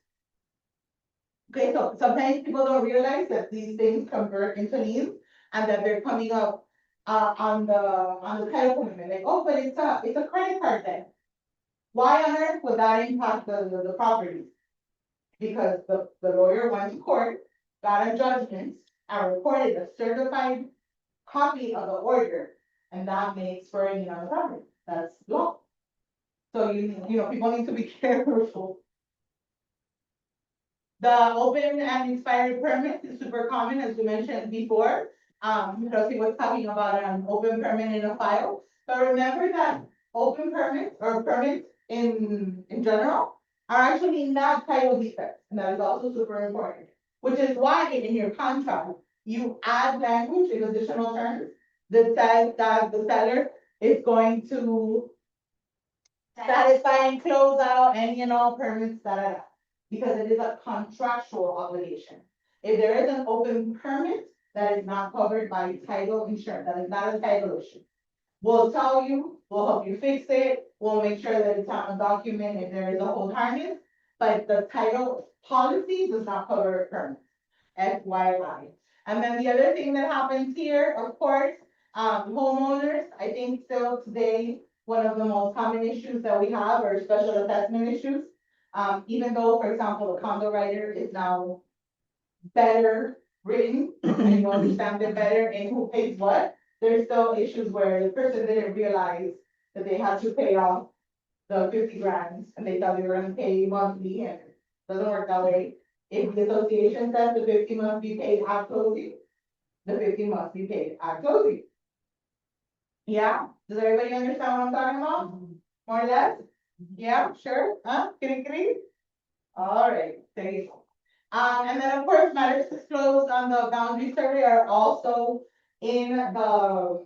Okay, so sometimes people don't realize that these things convert into liens and that they're coming up on the title commitment, like, oh, but it's a credit card then. Why on earth would that impact the property? Because the lawyer went to court, got a judgment, and recorded a certified copy of the order, and that makes for a lien on the property. That's law. So people need to be careful. The open and expired permit is super common, as we mentioned before. Trustee was talking about an open permit in a file, but remember that open permits or permits in general are actually not title defects, and that is also super important. Which is why in your contract, you add language in additional terms that says that the seller is going to satisfy and close out any and all permits, because it is a contractual obligation. If there is an open permit that is not covered by title insurance, that is not a title issue. We'll tell you, we'll help you fix it, we'll make sure that it's on a document if there is a hold harness, but the title policy does not cover permits, FYI. And then the other thing that happens here, of course, homeowners, I think still today, one of the most common issues that we have are special assessment issues. Even though, for example, the condo writer is now better written, and you understand it better in who pays what, there's still issues where the person didn't realize that they had to pay off the 50 grand, and they thought they were gonna pay monthly, and it doesn't work that way. If the association says the 50 must be paid at closing, the 50 must be paid at closing. Yeah, does everybody understand what I'm talking about? More or less? Yeah, sure, Kitty? All right, there you go. And then of course, matters disclosed on the boundary survey are also in the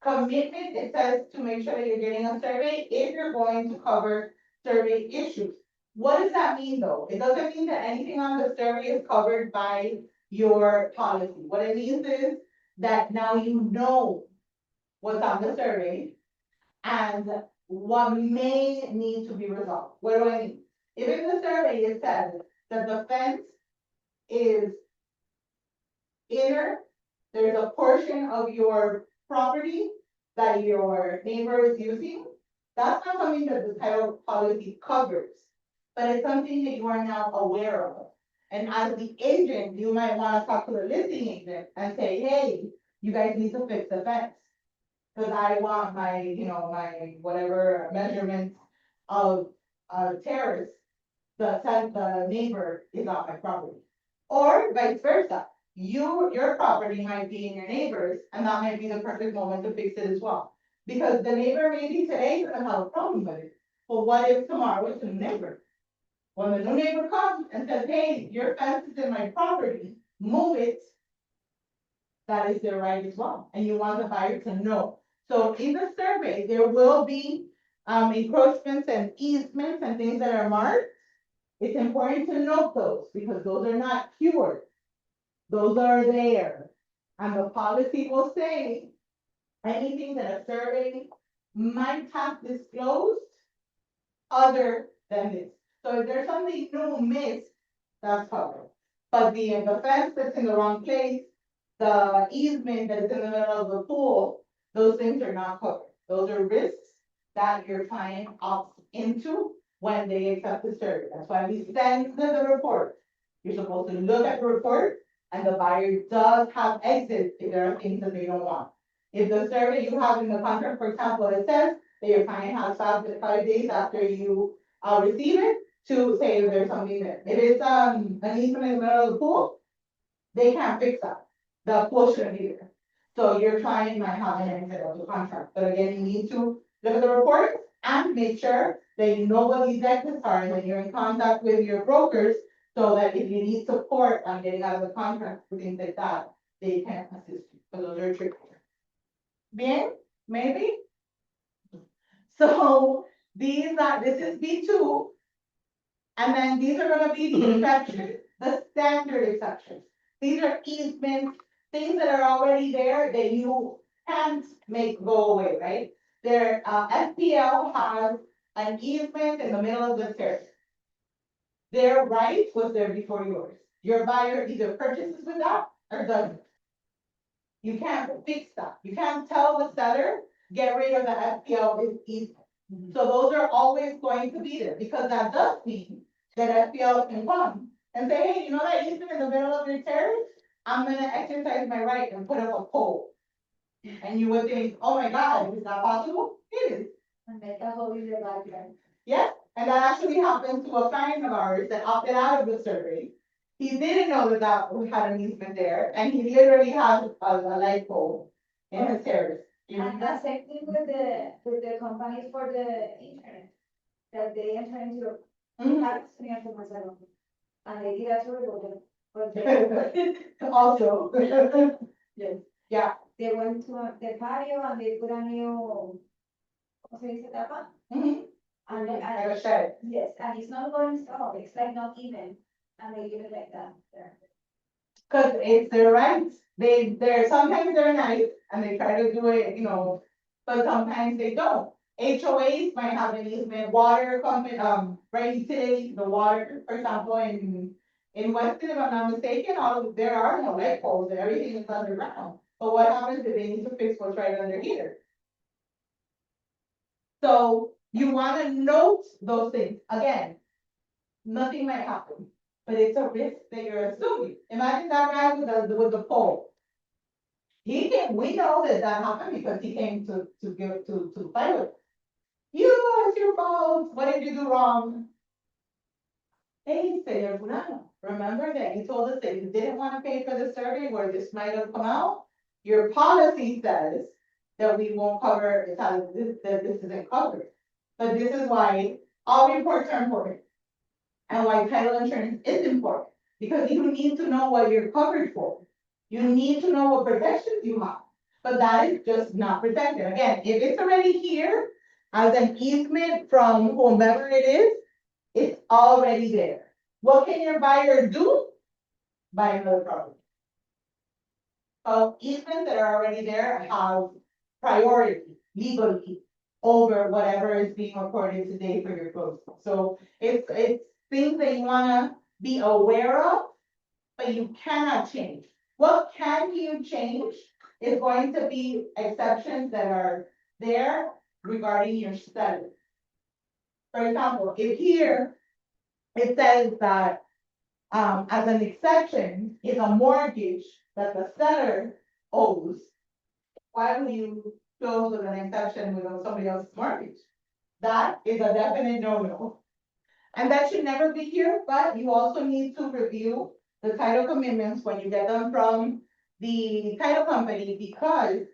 commitment. It says to make sure that you're getting a survey if you're going to cover survey issues. What does that mean though? It doesn't mean that anything on the survey is covered by your policy. What it means is that now you know what's on the survey and what may need to be resolved. What do I mean? If in the survey it says that the fence is inner, there's a portion of your property that your neighbor is using, that's not something that the title policy covers, but it's something that you are now aware of. And as the agent, you might want to talk to the listing agent and say, hey, you guys need to fix the fence. Cause I want my, my whatever measurements of terrace, the neighbor is on my property. Or vice versa, your property might be in your neighbor's, and that might be the perfect moment to fix it as well. Because the neighbor maybe today doesn't have a problem with it, but what if tomorrow it's a new neighbor? When the new neighbor comes and says, hey, your fence is in my property, move it, that is their right as well, and you want the buyer to know. So in the survey, there will be encroachments and easements and things that are marked. It's important to note those because those are not cured. Those are there. And the policy will say anything that a survey might have disclosed other than this. So if there's something new missed, that's covered. But the fence that's in the wrong place, the easement that's in the middle of the pool, those things are not covered. Those are risks that your client opts into when they accept the survey. That's why we send the report. You're supposed to look at the report, and the buyer does have exits if there are things that they don't want. If the survey you have in the contract, for example, it says that your client has 5 days after you receive it to say if there's something there. If it's an easement in the middle of the pool, they can't fix that. The pool shouldn't be there. So your client might have an exit of the contract, but again, you need to look at the report and make sure that you know what these exits are and that you're in contact with your brokers so that if you need support on getting out of the contract, or things like that, they can assist you, because those are tricky. Bien, maybe? So this is B2. And then these are gonna be the exceptions, the standard exceptions. These are easements, things that are already there that you can't make go away, right? There, FPL has an easement in the middle of the terrace. Their right was there before yours. Your buyer either purchases with that or doesn't. You can't fix that. You can't tell the seller, get rid of the FPL easement. So those are always going to be there, because that does mean that FPL can come and say, hey, you know that easement in the middle of your terrace? I'm gonna exercise my right and put up a pole. And you would think, oh my God, is that possible? It is. And make a hole in your backyard. Yes, and that actually happened to a client of ours that opted out of the survey. He didn't know that we had an easement there, and he literally had a light pole in his terrace. You And know? the same thing with the companies for the internet, that they enter into Mhm. and they did a tour but they, Also. Yes, yeah. they went to the patio and they put a new, ¿cómo se dice tapa? Mhm. And Like a shed. yes, and it's not going strong, it's like not even, and they leave it like that there. Cause it's their rights, sometimes they're nice and they try to do it, but sometimes they don't. HOAs might have an easement, water company, right, utility, the water, for example, in Weston, if I'm not mistaken, there are no light poles, and everything is underground. But what happens if they need to fix what's right under here? So you wanna note those things, again, nothing might happen, but it's a risk that you're assuming. Imagine that guy with the pole. We know that happened because he came to fight with us. It's your fault, what did you do wrong? Hey, Señor Fulano, remember that you told us that you didn't wanna pay for the survey where this might have come out? Your policy says that we won't cover, that this isn't covered. But this is why all reports are important. And why title insurance is important, because you need to know what you're covered for. You need to know what protections you have, but that is just not protected. Again, if it's already here as an easement from whomever it is, it's already there. What can your buyer do? Buy another property. Easements that are already there have priority legally over whatever is being recorded today for your closing. So it's things that you wanna be aware of, but you cannot change. What can you change is going to be exceptions that are there regarding your study. For example, if here it says that as an exception is a mortgage that the seller owes, why would you close with an exception with somebody else's mortgage? That is a definite no-no. And that should never be here, but you also need to review the title commitments when you get them from the title company, because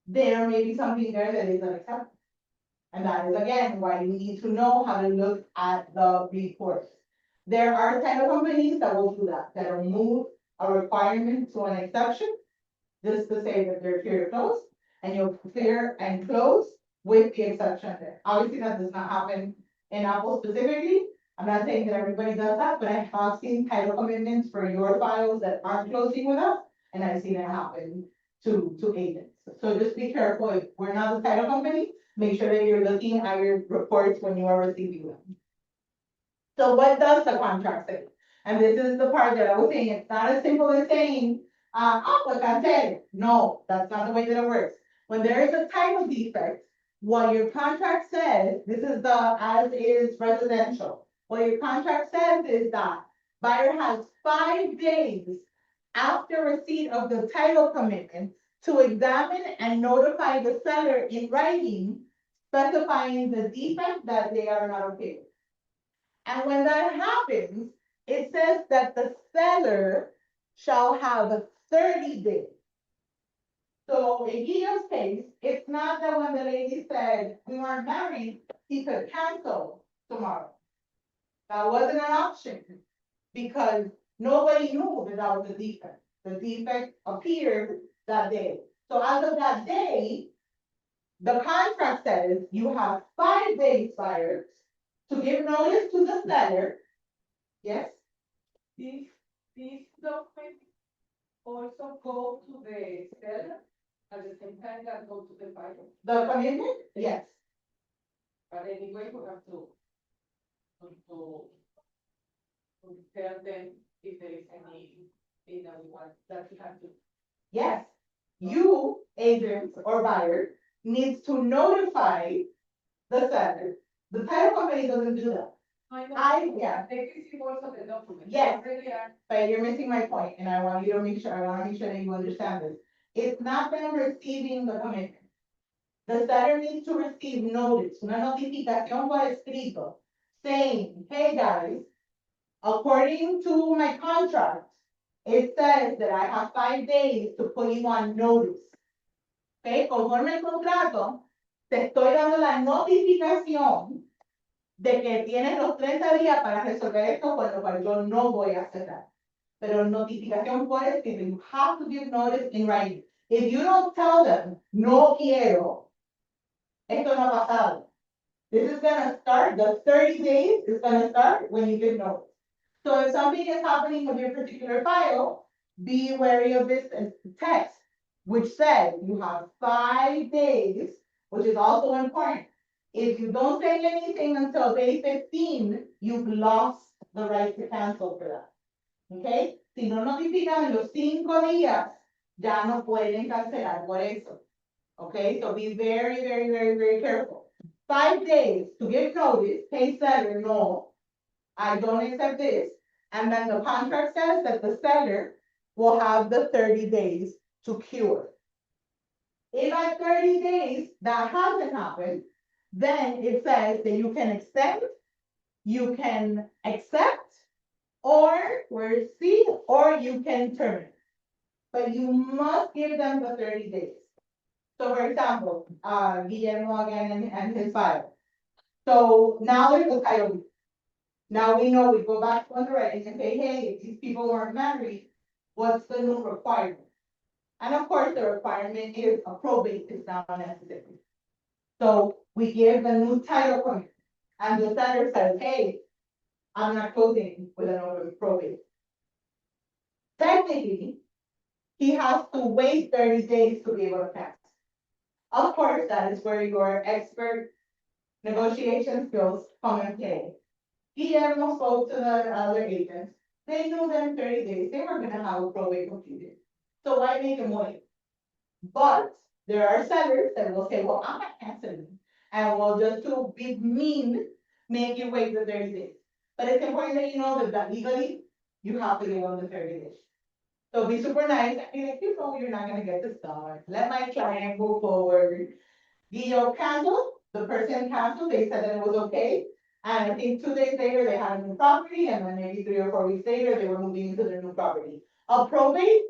there may be something there that is unacceptable. And that is again why you need to know how to look at the reports. There are title companies that will do that will move a requirement to an exception, just to say that they're clear to close, and you'll clear and close with the exception there. Obviously, that does not happen in Apple specifically, I'm not saying that everybody does that, but I have seen title commitments for your files that aren't closing with us, and I've seen it happen to agents. So just be careful, if we're not the title company, make sure that you're looking at your reports when you are receiving them. So what does the contract say? And this is the part that I was saying, it's not as simple as saying, pues cancel. No, that's not the way that it works. When there is a title defect, what your contract says, this is the as is residential. What your contract says is that buyer has 5 days after receipt of the title commitment to examine and notify the seller in writing, specifying the defect that they are not okay with. And when that happens, it says that the seller shall have 30 days. So in Guido's case, it's not that when the lady said we weren't married, he could cancel tomorrow. That wasn't an option because nobody knew that that was a defect. The defect appeared that day. So as of that day, the contract says you have 5 days, buyers, to give notice to the seller. Yes, These documents also go to the seller at the same time that go to the buyer. the commitment, yes. But anyway, we have to tell them if there is anything that we want, that we have to. Yes, you, agent or buyer, needs to notify the seller. The title company doesn't do that, yeah. They receive also the document. Yes. Really are. But you're missing my point, and I want you to make sure, I wanna make sure that you understand this. It's not them receiving the commitment. The seller needs to receive notice, una notificación por escrito, saying, hey guys, according to my contract, it says that I have 5 days to put you on notice. Okay, conforme el contrato, te estoy dando la notificación de que tienes los 30 días para resolver esto, con lo cual yo no voy a cerrar. Pero notificación por escrito, you have to give notice in writing. If you don't tell them, no quiero, esto no ha pasado. This is gonna start, the 30 days is gonna start when you give notice. So if something is happening with your particular file, be wary of this text, which says you have 5 days, which is also important. If you don't say anything until day 15, you've lost the right to cancel for that. Okay? Si no notifican en los 5 días, ya no pueden cancelar por eso. Okay? So be very, very, very, very careful. 5 days to give notice, pay seller, no, I don't accept this. And then the contract says that the seller will have the 30 days to cure. If at 30 days that hasn't happened, then it says that you can extend, you can accept, or where's C, or you can terminate. But you must give them the 30 days. So for example, Guillermo again and his file. So now there's a title. Now we know we go back to underwriting and say, hey, if these people weren't married, what's the new requirement? And of course, the requirement is a probate is now necessary. So we give the new title commitment, and the seller says, hey, I'm not closing with an order of probate. Technically, he has to wait 30 days to be able to pass. Of course, that is where your expert negotiation skills come in play. Guillermo spoke to the other agents. They knew that in 30 days, they were gonna have a probate completed. So why make them wait? But there are sellers that will say, well, I'm not canceling. And will just to be mean, make you wait the 30 days. But it's important that you know that legally, you have to give them the 30 days. So be super nice, and be like, you know, you're not gonna get this done. Let my client go forward. Guillermo canceled, the person canceled, they said that it was okay. And I think 2 days later, they had a new property, and then maybe 3 or 4 weeks later, they were moving into their new property. A probate,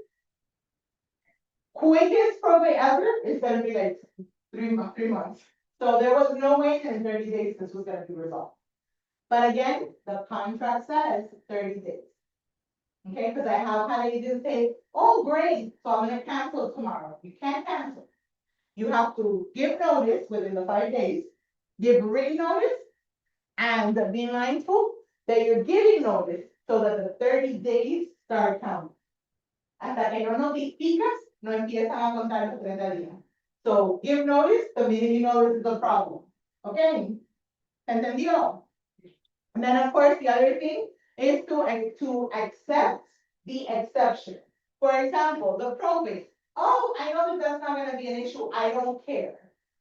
quickest probate ever is gonna be like 3 months. So there was no way in 30 days this was gonna be resolved. But again, the contract says 30 days. Okay, because I have had agents say, oh, great, so I'm gonna cancel tomorrow. You can't cancel. You have to give notice within the 5 days, give written notice, and be mindful that you're giving notice so that the 30 days start counting. Hasta que no notificas, no empiezan a contar los 30 días. So give notice the minute you know this is a problem. Okay? ¿Entendió? And then of course the other thing is to accept the exception. For example, the probate. Oh, I know that that's not gonna be an issue, I don't care.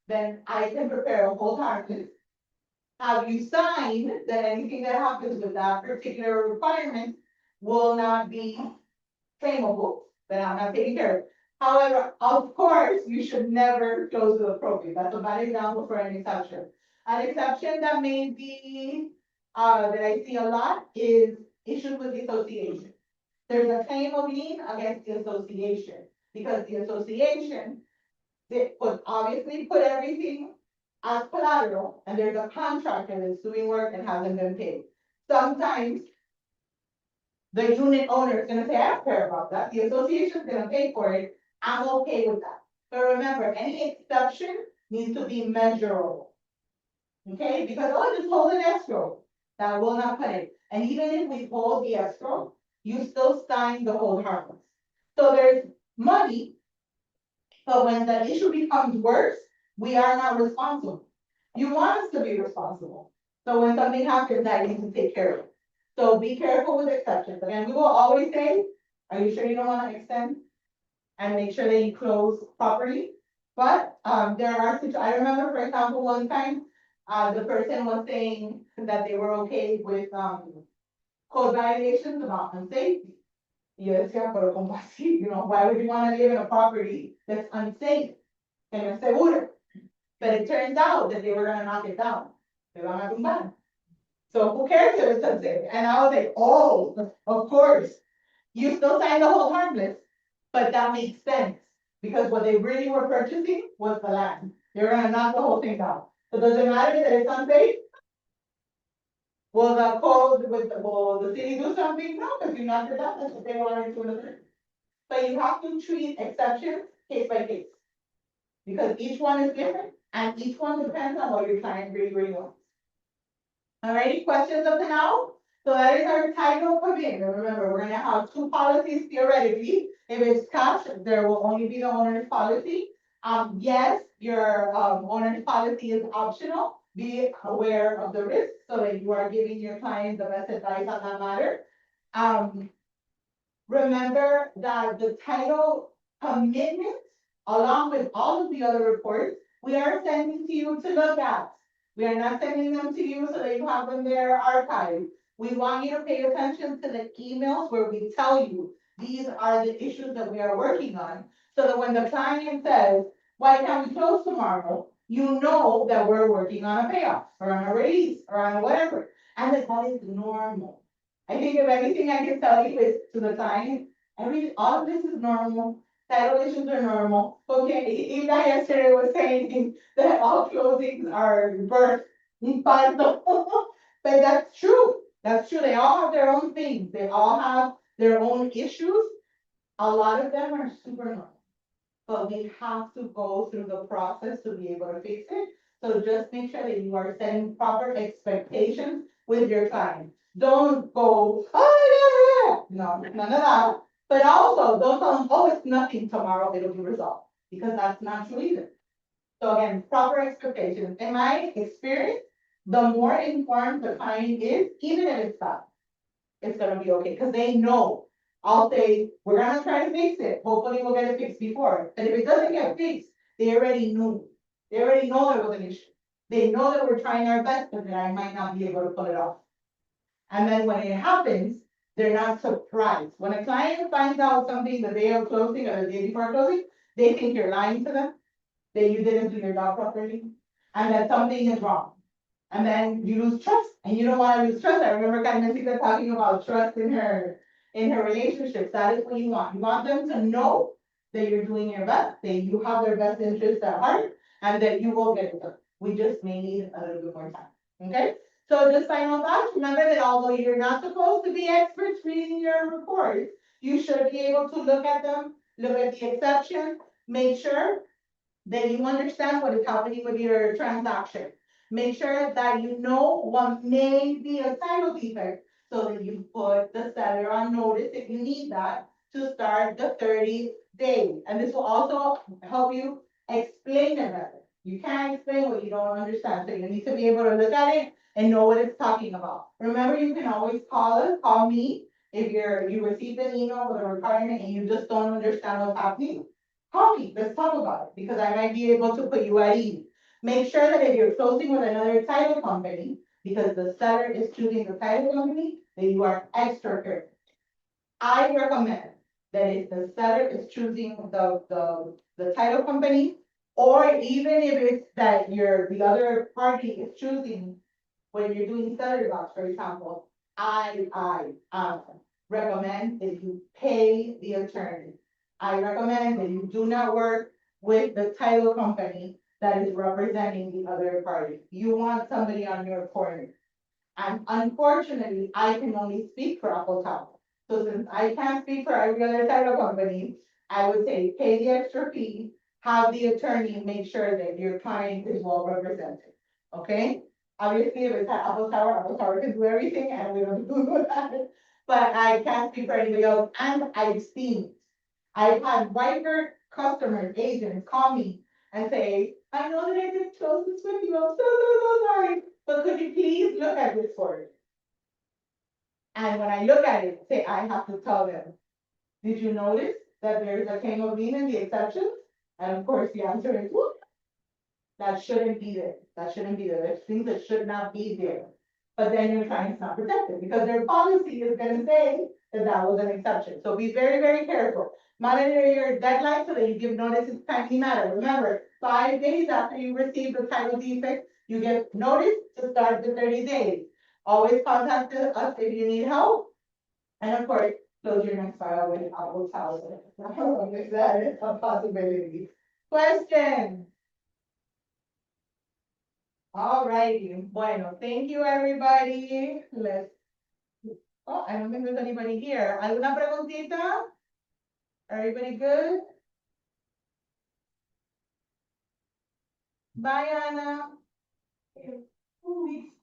Then I can prepare a whole harmless. Have you signed that anything that happens with that particular requirement will not be claimable, that I'm not taking care of. However, of course, you should never close the probate. That's a bad example for an exception. An exception that may be, that I see a lot is issues with the association. There's a claim of lien against the association, because the association, they would obviously put everything as collateral, and there's a contractor that's doing work and hasn't been paid. Sometimes the unit owner is gonna say, I don't care about that, the association's gonna pay for it, I'm okay with that. But remember, any exception needs to be measurable. Okay, because, oh, just hold an escrow, that will not cut it, and even if we hold the escrow, you still sign the hold harmless. So there's money, but when the issue becomes worse, we are not responsible. You want us to be responsible, so when something happens, I need to take care of it. So be careful with exceptions. Again, we will always say, are you sure you don't wanna extend? And make sure that you close properly. But, there are I remember, for example, one time, the person was saying that they were okay with, code violations about unsafety. Y yo decía, pero ¿cómo así? You know, why would you wanna live in a property that's unsafe? Que no es seguro. But it turns out that they were gonna knock it down. They van a tumbar. So who cares if it's unsafe? And I was like, oh, of course. You still signed the whole harmless, but that makes sense. Because what they really were purchasing was the land. They're gonna knock the whole thing down. So does it matter that it's unsafe? Will the code, will the city do something? No, because you knocked it down, that's what they wanted to do. But you have to treat exceptions case by case. Because each one is different, and each one depends on what your client really wants. Alrighty, questions up to now? So that is our title provision. Remember, we're gonna have two policies theoretically. If it's cash, there will only be the owner's policy. Yes, your owner's policy is optional. Be aware of the risk so that you are giving your client the best advice on that matter. Remember that the title commitment, along with all of the other reports, we are sending to you to look at. We are not sending them to you so that you have them there archived. We want you to pay attention to the emails where we tell you, these are the issues that we are working on. So that when the client says, why can't we close tomorrow? You know that we're working on a payoff, or on a release, or on a whatever, and that is normal. I think if anything I can tell you is to the client, all of this is normal. Title issues are normal. Okay, Ida yesterday was saying that all closings are birth infarto. But that's true. That's true. They all have their own things. They all have their own issues. A lot of them are super normal. But we have to go through the process to be able to fix it. So just make sure that you are setting proper expectations with your client. Don't go, oh, yeah. No, none of that. But also, don't tell them, oh, it's nothing, tomorrow it'll be resolved, because that's not true either. So again, proper expectations. In my experience, the more informed the client is, even if it's bad, it's gonna be okay, because they know. I'll say, we're gonna try to fix it, hopefully we'll get it fixed before, and if it doesn't get fixed, they already knew. They already know there was an issue. They know that we're trying our best, but that I might not be able to pull it off. And then when it happens, they're not surprised. When a client finds out something the day of closing or the day before closing, they think you're lying to them, that you didn't do your job properly, and that something is wrong. And then you lose trust, and you don't want to lose trust. I remember Carmencita talking about trust in her relationships. That is what you want. You want them to know that you're doing your best, that you have their best interest at heart, and that you will get it done. We just may need a little bit more time, okay? So just final thoughts, remember that although you're not supposed to be experts reading your reports, you should be able to look at them, look at the exceptions, make sure that you understand what is happening with your transaction. make sure that you know what may be a title defect so that you put the seller on notice if you need that to start the 30 days. And this will also help you explain it better. You can't explain what you don't understand, so you need to be able to look at it and know what it's talking about. Remember, you can always call us, call me, if you received an email with a requirement and you just don't understand what's happening. Call me, let's talk about it, because I might be able to put you at ease. Make sure that if you're closing with another title company, because the seller is choosing the title company, that you are extra careful. I recommend that if the seller is choosing the title company, or even if it's that the other party is choosing, when you're doing seller docs, for example, I recommend that you pay the attorney. I recommend that you do not work with the title company that is representing the other party. You want somebody on your corner. And unfortunately, I can only speak for Apple Tower. So since I can't speak for every other title company, I would say pay the extra fee, have the attorney make sure that your client is well represented, okay? Obviously, if it's at Apple Tower can do everything and we don't do that. But I can't speak for anybody else, and I've seen it. I've had wider customers, agents call me and say, I know that I did close this with you, I'm so sorry, but could you please look at this for me? And when I look at it, say, I have to tell them, did you notice that there's a claim of lien in the exceptions? And of course, the answer is, whoop, that shouldn't be there, that shouldn't be there, there's things that should not be there. But then your client's not protected, because their policy is gonna say that that was an exception, so be very, very careful. Monitor your deadline so that you give notice in timely manner. Remember, 5 days after you receive the title defect, you get notice to start the 30 days. Always contact us if you need help. And of course, close your next file with Apple Tower. That is a possibility. Question? Alrighty, bueno, thank you, everybody. Oh, I don't think there's anybody here. ¿Alguna preguntita? Everybody good? Bye, Anna. 2 weeks